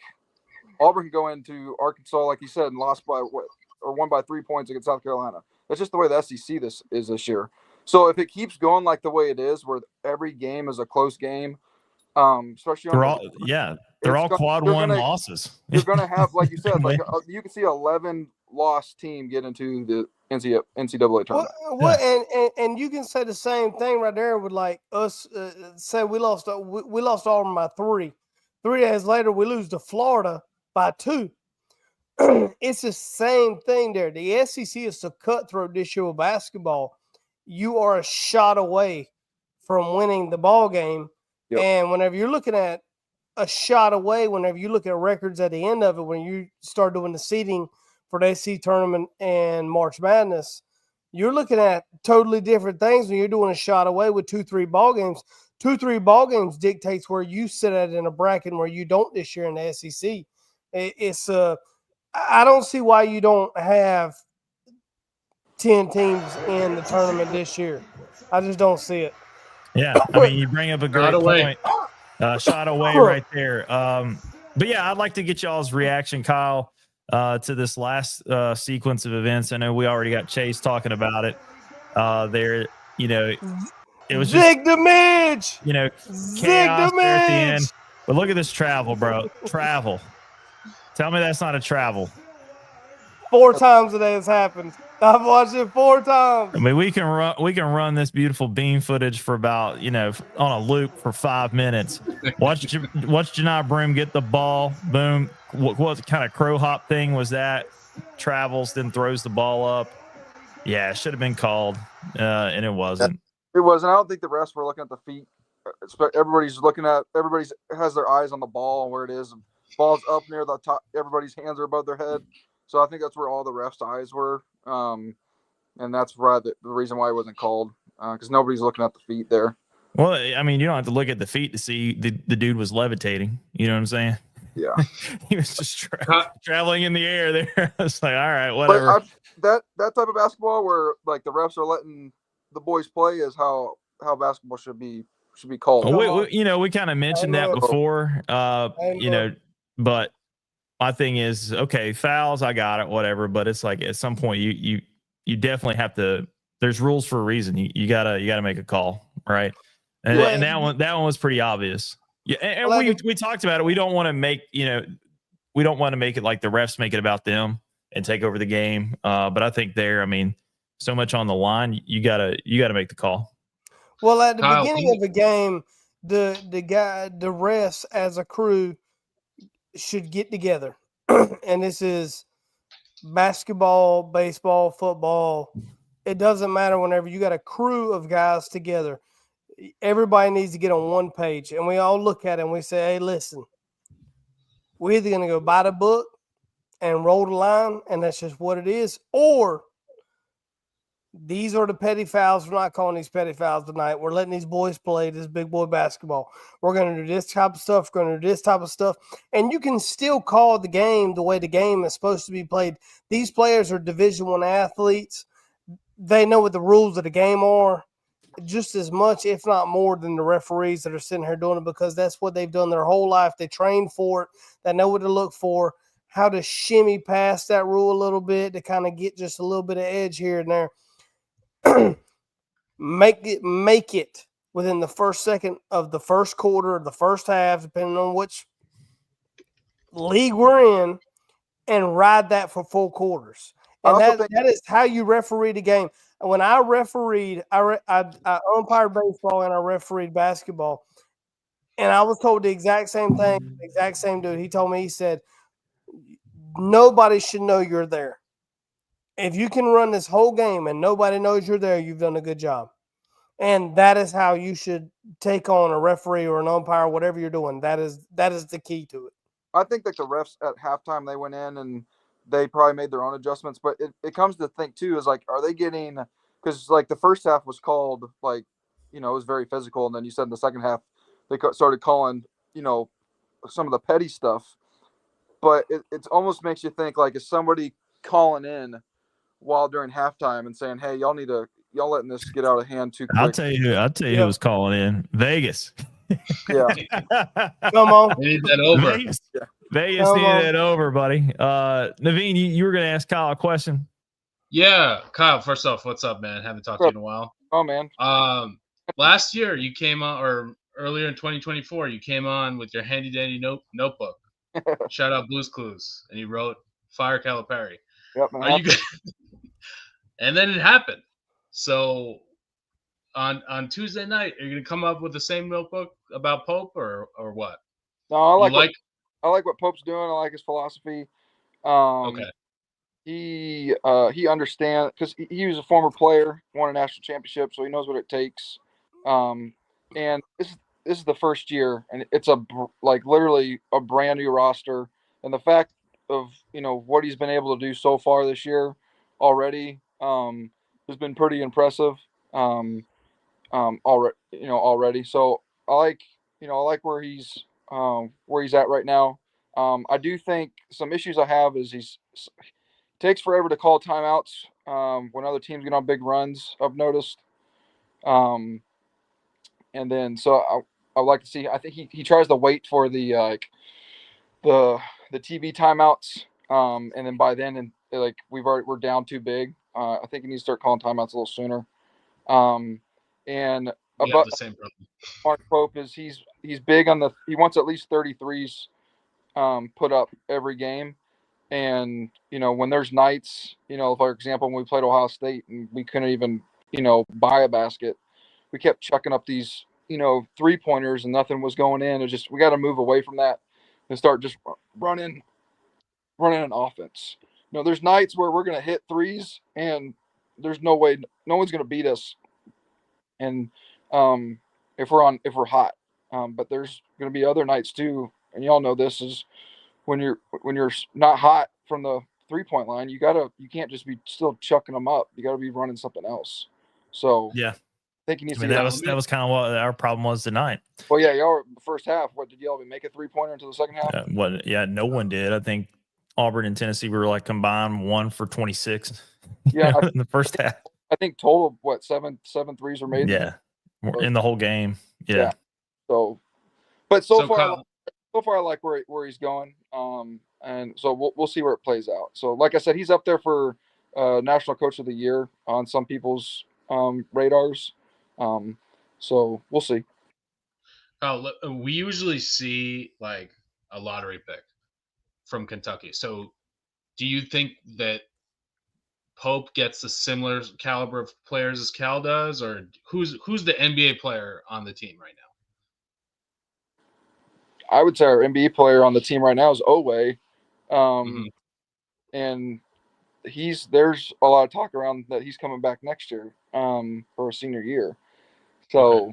D: Auburn can go into Arkansas, like you said, and lost by won by 3 points against South Carolina. That's just the way the SEC this year. So if it keeps going like the way it is, where every game is a close game, especially
A: they're all quad one losses.
D: You're going to have, like you said, like you can see 11 lost team get into the NCAA tournament.
C: And you can say the same thing right there with like us. Say we lost Auburn by 3. 3 days later, we lose to Florida by 2. It's the same thing there. The SEC is so cutthroat this year with basketball. You are a shot away from winning the ball game. Yep. And whenever you're looking at a shot away, whenever you look at records at the end of it, when you start doing the seeding for the SEC tournament and March Madness, you're looking at totally different things when you're doing a shot away with 2-3 ball games. 2-3 ball games dictates where you sit at in a bracket where you don't this year in the SEC. I don't see why you don't have 10 teams in the tournament this year. I just don't see it.
A: Yeah, I mean, you bring up a great point. Shot away right there. But yeah, I'd like to get y'all's reaction, Kyle, to this last sequence of events. I know we already got Chase talking about it. There, it was
C: Zig the Midge.
A: Chaos there at the end. But look at this travel, bro. Travel. Tell me that's not a travel.
C: 4 times today has happened. I've watched it 4 times.
A: I mean, we can run this beautiful beam footage for about, on a loop for 5 minutes. Watch Janai Broom get the ball. Boom. What kind of crow hop thing was that? Travels, then throws the ball up. Yeah, it should have been called, and it wasn't.
D: It wasn't. I don't think the refs were looking at the feet. Everybody has their eyes on the ball where it is. Ball's up near the top. Everybody's hands are above their head. So I think that's where all the refs' eyes were. And that's the reason why it wasn't called, because nobody's looking at the feet there.
A: Well, I mean, you don't have to look at the feet to see the dude was levitating. You know what I'm saying?
D: Yeah.
A: He was just traveling in the air there. I was like, all right, whatever.
D: that type of basketball where like the refs are letting the boys play is how basketball should be called.
A: We kind of mentioned that before, but my thing is, okay, fouls, I got it, whatever. But it's like at some point you definitely have to. There's rules for a reason. You gotta make a call, right? And that one was pretty obvious. Yeah, and we talked about it. We don't want to make we don't want to make it like the refs make it about them and take over the game. But I think so much on the line, you gotta make the call.
C: Well, at the beginning of a game, the refs as a crew should get together, and this is basketball, baseball, football. It doesn't matter. Whenever you got a crew of guys together, everybody needs to get on one page, and we all look at it and we say, "Hey, listen, we're either going to go by the book and roll the line, and that's just what it is, or these are the petty fouls. We're not calling these petty fouls tonight. We're letting these boys play this big boy basketball. We're going to do this type of stuff. We're going to do this type of stuff." And you can still call the game the way the game is supposed to be played. These players are Division I athletes. They know what the rules of the game are just as much, if not more, than the referees that are sitting here doing it, because that's what they've done their whole life. They train for it. They know what to look for, how to shimmy past that rule a little bit to kind of get just a little bit of edge here and there. Make it within the first second of the first quarter or the first half, depending on which league we're in, and ride that for full quarters. And that is how you referee the game. When I refereed, I umpired baseball and I refereed basketball, and I was told the exact same thing. The exact same dude. He told me, he said, nobody should know you're there. If you can run this whole game and nobody knows you're there, you've done a good job. And that is how you should take on a referee or an umpire, whatever you're doing. That is the key to it.
D: I think that the refs at halftime, they went in and they probably made their own adjustments. But it comes to think, too, is like, are they getting – because, like, the first half was called, like, it was very physical. And then you said in the second half they started calling, some of the petty stuff. But it almost makes you think, like, is somebody calling in while during halftime and saying, "Hey, y'all letting this get out of hand too quick."
A: I'll tell you who was calling in. Vegas.
D: Yeah.
C: Come on.
B: We need that over.
A: Vegas needed that over, buddy. Naveen, you were going to ask Kyle a question.
B: Yeah, Kyle. First off, what's up, man? Haven't talked to you in a while.
D: Oh, man.
B: Last year you came on, or earlier in 2024, you came on with your handy dandy notebook. Shout out Blues Clues, and you wrote "Fire Calipari."
D: Yep.
B: Are you good? And then it happened. So on Tuesday night, are you gonna come up with the same notebook about Pope or what?
D: No, I like what Pope's doing. I like his philosophy.
B: Okay.
D: He understands, because he was a former player, won a national championship, so he knows what it takes. And this is the first year, and it's literally a brand new roster, and the fact of what he's been able to do so far this year already has been pretty impressive. Already. So I like where he's at right now. I do think some issues I have is he takes forever to call timeouts when other teams get on big runs, I've noticed. And then so I like to see. I think he tries to wait for the TV timeouts, and then by then, and like we're down too big. I think he needs to start calling timeouts a little sooner. And about
B: the same problem.
D: Mark Pope is he's big on he wants at least 33s put up every game. And when there's nights, for example, when we played Ohio State and we couldn't even buy a basket, we kept chucking up these 3-pointers and nothing was going in. It's just we got to move away from that and start just running an offense. There's nights where we're going to hit threes and there's no way no one's going to beat us. And if we're hot, but there's going to be other nights too, and y'all know this is when you're not hot from the 3-point line, you can't just be still chucking them up. You got to be running something else. So
A: yeah,
D: I think he needs
A: to. That was kind of what our problem was tonight.
D: Well, yeah, y'all were the first half. What did y'all make a 3-pointer into the second half?
A: No one did. I think Auburn and Tennessee were like combined 1 for 26.
D: Yeah,
A: in the first half.
D: I think total what seven threes were made.
A: Yeah, in the whole game. Yeah.
D: So, but so far,
B: Kyle,
D: I like where he's going. And so we'll see where it plays out. So, like I said, he's up there for National Coach of the Year on some people's radars. So we'll see.
B: Kyle, we usually see like a lottery pick from Kentucky. So, do you think that Pope gets a similar caliber of players as Cal does, or who's the NBA player on the team right now?
D: I would say our NBA player on the team right now is Owe. And there's a lot of talk around that he's coming back next year for a senior year. So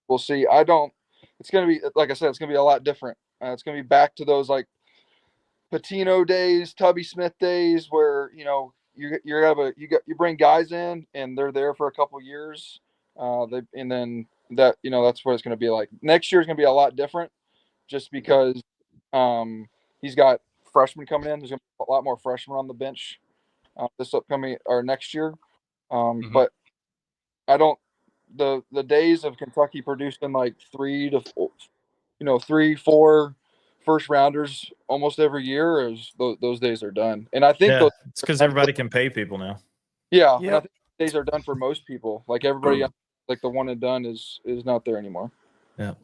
D: we'll see. It's going to be, like I said, it's going to be a lot different. It's going to be back to those like Patino days, Tubby Smith days where, you bring guys in and they're there for a couple years. And then that's what it's going to be like. Next year is going to be a lot different just because he's got freshmen coming in. There's going to be a lot more freshmen on the bench this upcoming or next year. But I don't the days of Kentucky producing like 3 to 4 first rounders almost every year those days are done. And I think
A: it's because everybody can pay people now.
D: Yeah, yep. And I think days are done for most people. Like everybody, like the one and done is not there anymore.
A: Yeah.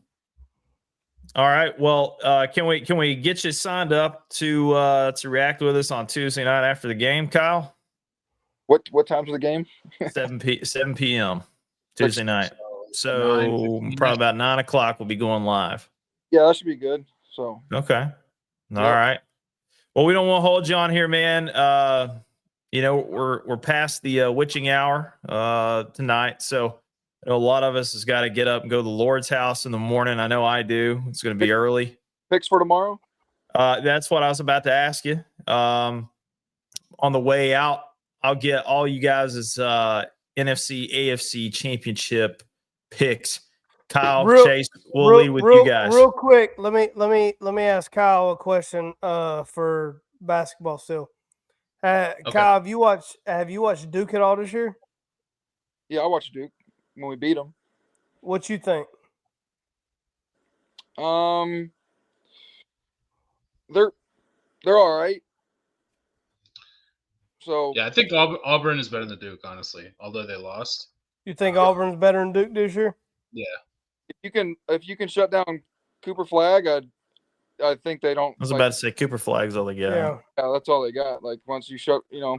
A: All right. Well, can we get you signed up to react with us on Tuesday night after the game, Kyle?
D: What time's the game?
A: 7 p.m. Tuesday night. So probably about 9 o'clock we'll be going live.
D: Yeah, that should be good. So
A: okay. All right. Well, we don't want to hold you on here, man. We're past the witching hour tonight, so a lot of us has got to get up and go to the Lord's house in the morning. I know I do. It's going to be early.
D: Picks for tomorrow?
A: That's what I was about to ask you. On the way out, I'll get all you guys' NFC, AFC championship picks. Kyle, Chase, we'll lead with you guys.
C: Real quick, let me ask Kyle a question for basketball still. Okay. Kyle, have you watched Duke at all this year?
D: Yeah, I watched Duke when we beat them.
C: What you think?
D: They're all right. So
B: yeah, I think Auburn is better than Duke, honestly. Although they lost.
C: You think Auburn's better than Duke this year?
B: Yeah.
D: If you can shut down Cooper Flag, I think they don't.
A: I was about to say Cooper Flag's all they got.
D: Yeah, that's all they got. Like once you shut, the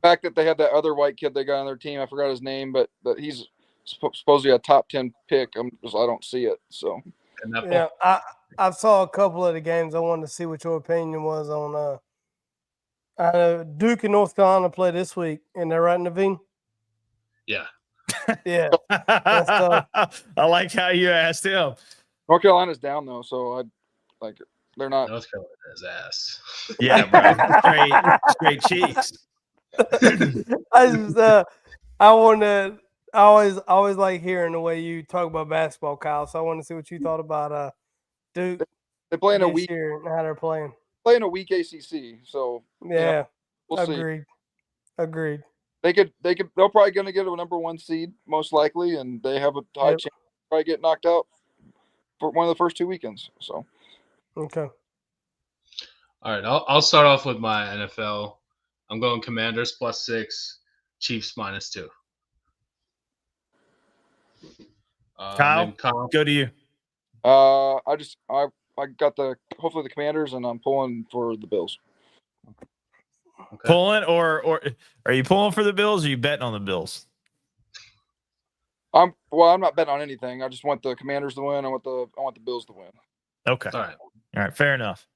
D: fact that they had that other white kid they got on their team, I forgot his name, but he's supposedly a top 10 pick. I don't see it. So
C: yeah, I saw a couple of the games. I wanted to see what your opinion was on. I know Duke and North Carolina play this week, and they're right in the vein.
B: Yeah.
C: Yeah.
A: I like how you asked him.
D: North Carolina's down though, so they're not.
B: North Carolina's ass.
A: Yeah, bro. Straight cheeks.
C: I always like hearing the way you talk about basketball, Kyle. So I want to see what you thought about Duke.
D: They play in a week
C: year and how they're playing.
D: Playing a weak ACC, so
C: yeah,
D: we'll
C: agreed.
D: See.
C: Agreed.
D: They're probably going to get a number 1 seed most likely, and they have a high chance to probably get knocked out for one of the first 2 weekends. So,
C: okay.
B: All right, I'll start off with my NFL. I'm going Commanders +6, Chiefs -2.
A: Kyle, go to you.
D: I got hopefully the Commanders, and I'm pulling for the Bills.
A: Okay. Pulling or are you pulling for the Bills or are you betting on the Bills?
D: I'm not betting on anything. I just want the Commanders to win. I want the Bills to win.
A: Okay. All right. Fair enough.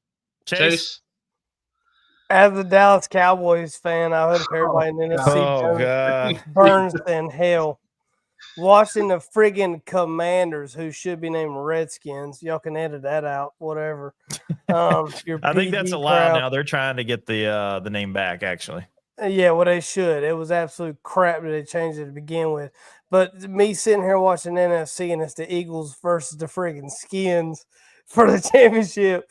A: Chase.
C: As a Dallas Cowboys fan, I hope everybody in the NFC burns in hell. Watching the friggin' Commanders, who should be named Redskins. Y'all can edit that out, whatever.
A: I think that's allowed now. They're trying to get the name back, actually.
C: Yeah, well, they should. It was absolute crap that they changed it to begin with. But me sitting here watching NFC, and it's the Eagles versus the friggin' Skins for the championship.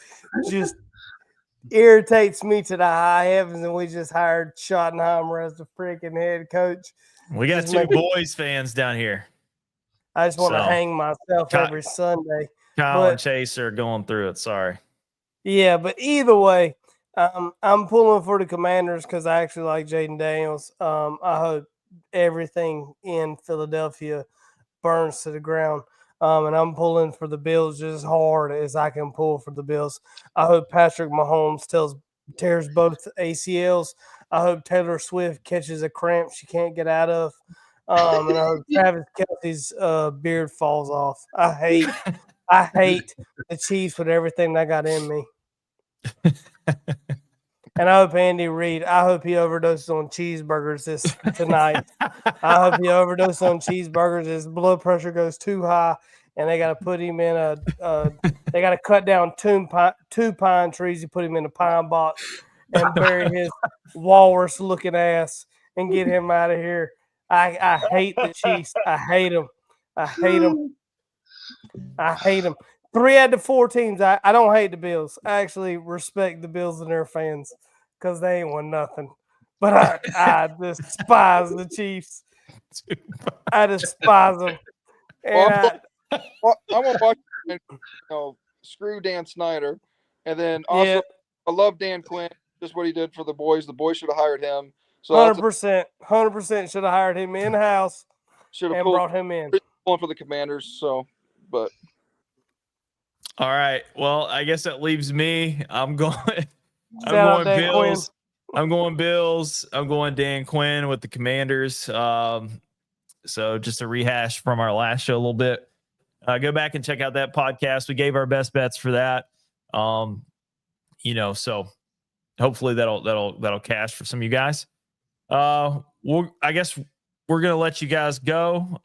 C: irritates me to the high heavens, and we just hired Schottenheimer as the freaking head coach.
A: We got
C: Just
A: two
C: make-
A: boys fans down here.
C: I just want to
A: So,
C: hang myself every Sunday.
A: Kyle
C: But-
A: and Chase are going through it. Sorry.
C: Yeah, but either way, I'm pulling for the Commanders because I actually like Jaden Daniels. I hope everything in Philadelphia burns to the ground. And I'm pulling for the Bills just as hard as I can pull for the Bills. I hope Patrick Mahomes tears both ACLs. I hope Taylor Swift catches a cramp she can't get out of. And I hope Travis Kelce's beard falls off. I hate the Chiefs with everything that got in me. And I hope Andy Reid, I hope he overdoses on cheeseburgers tonight. I hope he overdoses on cheeseburgers. His blood pressure goes too high, and they got to put him in they got to cut down two pine trees and put him in a pine box and bury his walrus-looking ass and get him out of here. I hate the Chiefs. I hate them. I hate them. I hate them. 3 out of 4 teams. I don't hate the Bills. I actually respect the Bills and their fans because they ain't won nothing. But I despise the Chiefs. I despise them. And
D: I want to watch, screw Dan Snyder. And then also, I love Dan Quinn, just what he did for the boys. The boys should have hired him. So
C: 100% should have hired him in-house
D: should
C: and
D: have
C: brought him in.
D: Pulling for the Commanders. So, but.
A: All right. Well, I guess that leaves me. I'm going
C: Bills.
A: I'm going Bills. I'm going Dan Quinn with the Commanders. So just a rehash from our last show a little bit. Go back and check out that podcast. We gave our best bets for that. So hopefully that'll cash for some of you guys. I guess we're gonna let you guys go.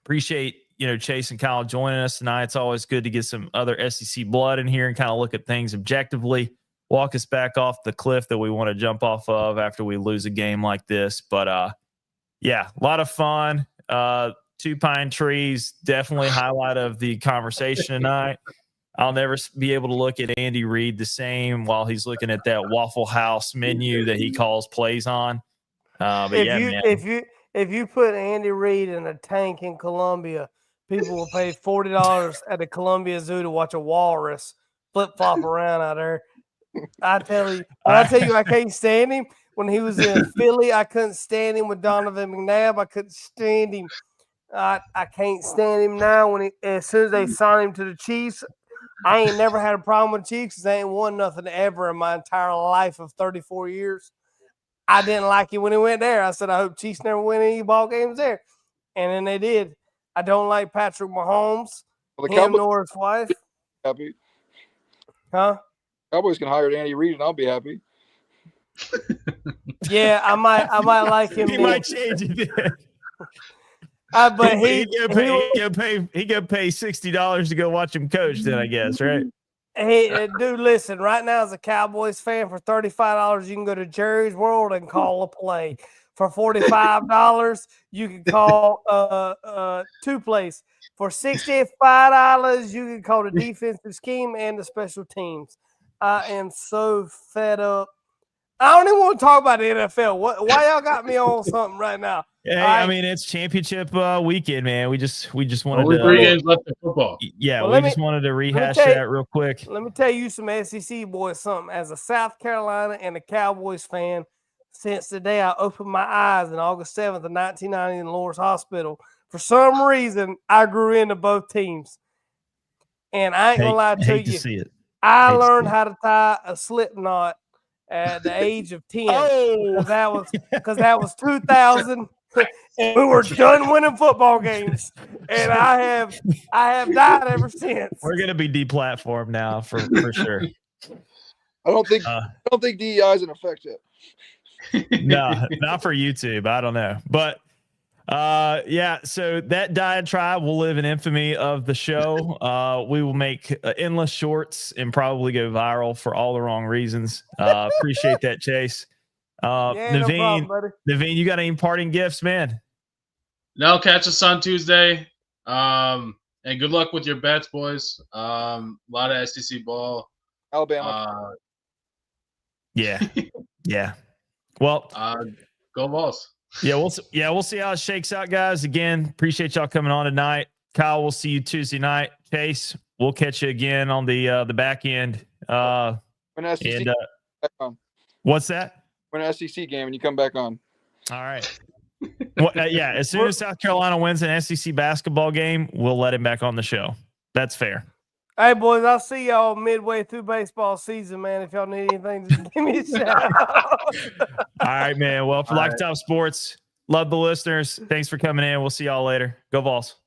A: Appreciate Chase and Kyle joining us tonight. It's always good to get some other SEC blood in here and kind of look at things objectively, walk us back off the cliff that we want to jump off of after we lose a game like this. But a lot of fun. 2 pine trees, definitely highlight of the conversation tonight. I'll never be able to look at Andy Reid the same while he's looking at that Waffle House menu that he calls plays on.
C: If you put Andy Reid in a tank in Colombia, people will pay $40 at the Columbia Zoo to watch a walrus flip-flop around out there. I tell you, I can't stand him. When he was in Philly, I couldn't stand him with Donovan McNabb. I couldn't stand him. I can't stand him now. As soon as they signed him to the Chiefs, I ain't never had a problem with the Chiefs because they ain't won nothing ever in my entire life of 34 years. I didn't like it when he went there. I said, I hope Chiefs never win any ball games there. And then they did. I don't like Patrick Mahomes, nor his wife.
D: Happy.
C: Huh?
D: Cowboys can hire Andy Reid and I'll be happy.
C: Yeah, I might like him.
A: He might change it.
C: But
A: he gonna pay $60 to go watch him coach. Then I guess, right?
C: Hey, dude, listen. Right now, as a Cowboys fan, for $35, you can go to Jerry's World and call a play. For $45, you can call 2 plays. For $65, you can call the defensive scheme and the special teams. I am so fed up. I don't even want to talk about the NFL. Why y'all got me on something right now?
A: Hey, I mean, it's championship weekend, man. We just wanted to
B: 3 games left in football.
A: Yeah, we just wanted to rehash that real quick.
C: Let me tell you some SEC boys something. As a South Carolina and a Cowboys fan, since the day I opened my eyes on August 7th of 1990 in Lawrence Hospital, for some reason, I grew into both teams. And I ain't going to lie to you. I learned how to tie a slip knot at the age of 10. Because that was 2000. And we were done winning football games, and I have died ever since.
A: We're gonna be deplatformed now for sure.
D: I don't think DEI is in effect yet.
A: No, not for YouTube. I don't know, but so that diatribe will live in infamy of the show. We will make endless shorts and probably go viral for all the wrong reasons. Appreciate that, Chase. Naveen,
C: no problem, buddy.
A: Naveen, you got any parting gifts, man?
B: No, catch us on Tuesday. And good luck with your bets, boys. A lot of SEC ball.
D: Alabama.
A: Yeah. Yeah. Well,
B: Go Vols.
A: Yeah, we'll see how it shakes out, guys. Again, appreciate y'all coming on tonight. Kyle, we'll see you Tuesday night. Chase, we'll catch you again on the back end.
D: When SEC back on.
A: What's that?
D: When an SEC game and you come back on.
A: All right. Well, yeah, as soon as South Carolina wins an SEC basketball game, we'll let him back on the show. That's fair.
C: Hey, boys, I'll see y'all midway through baseball season, man. If y'all need anything, just give me a shout.
A: All right, man. Well, for Lifetime Sports, love the listeners. Thanks for coming in. We'll see y'all later. Go Vols.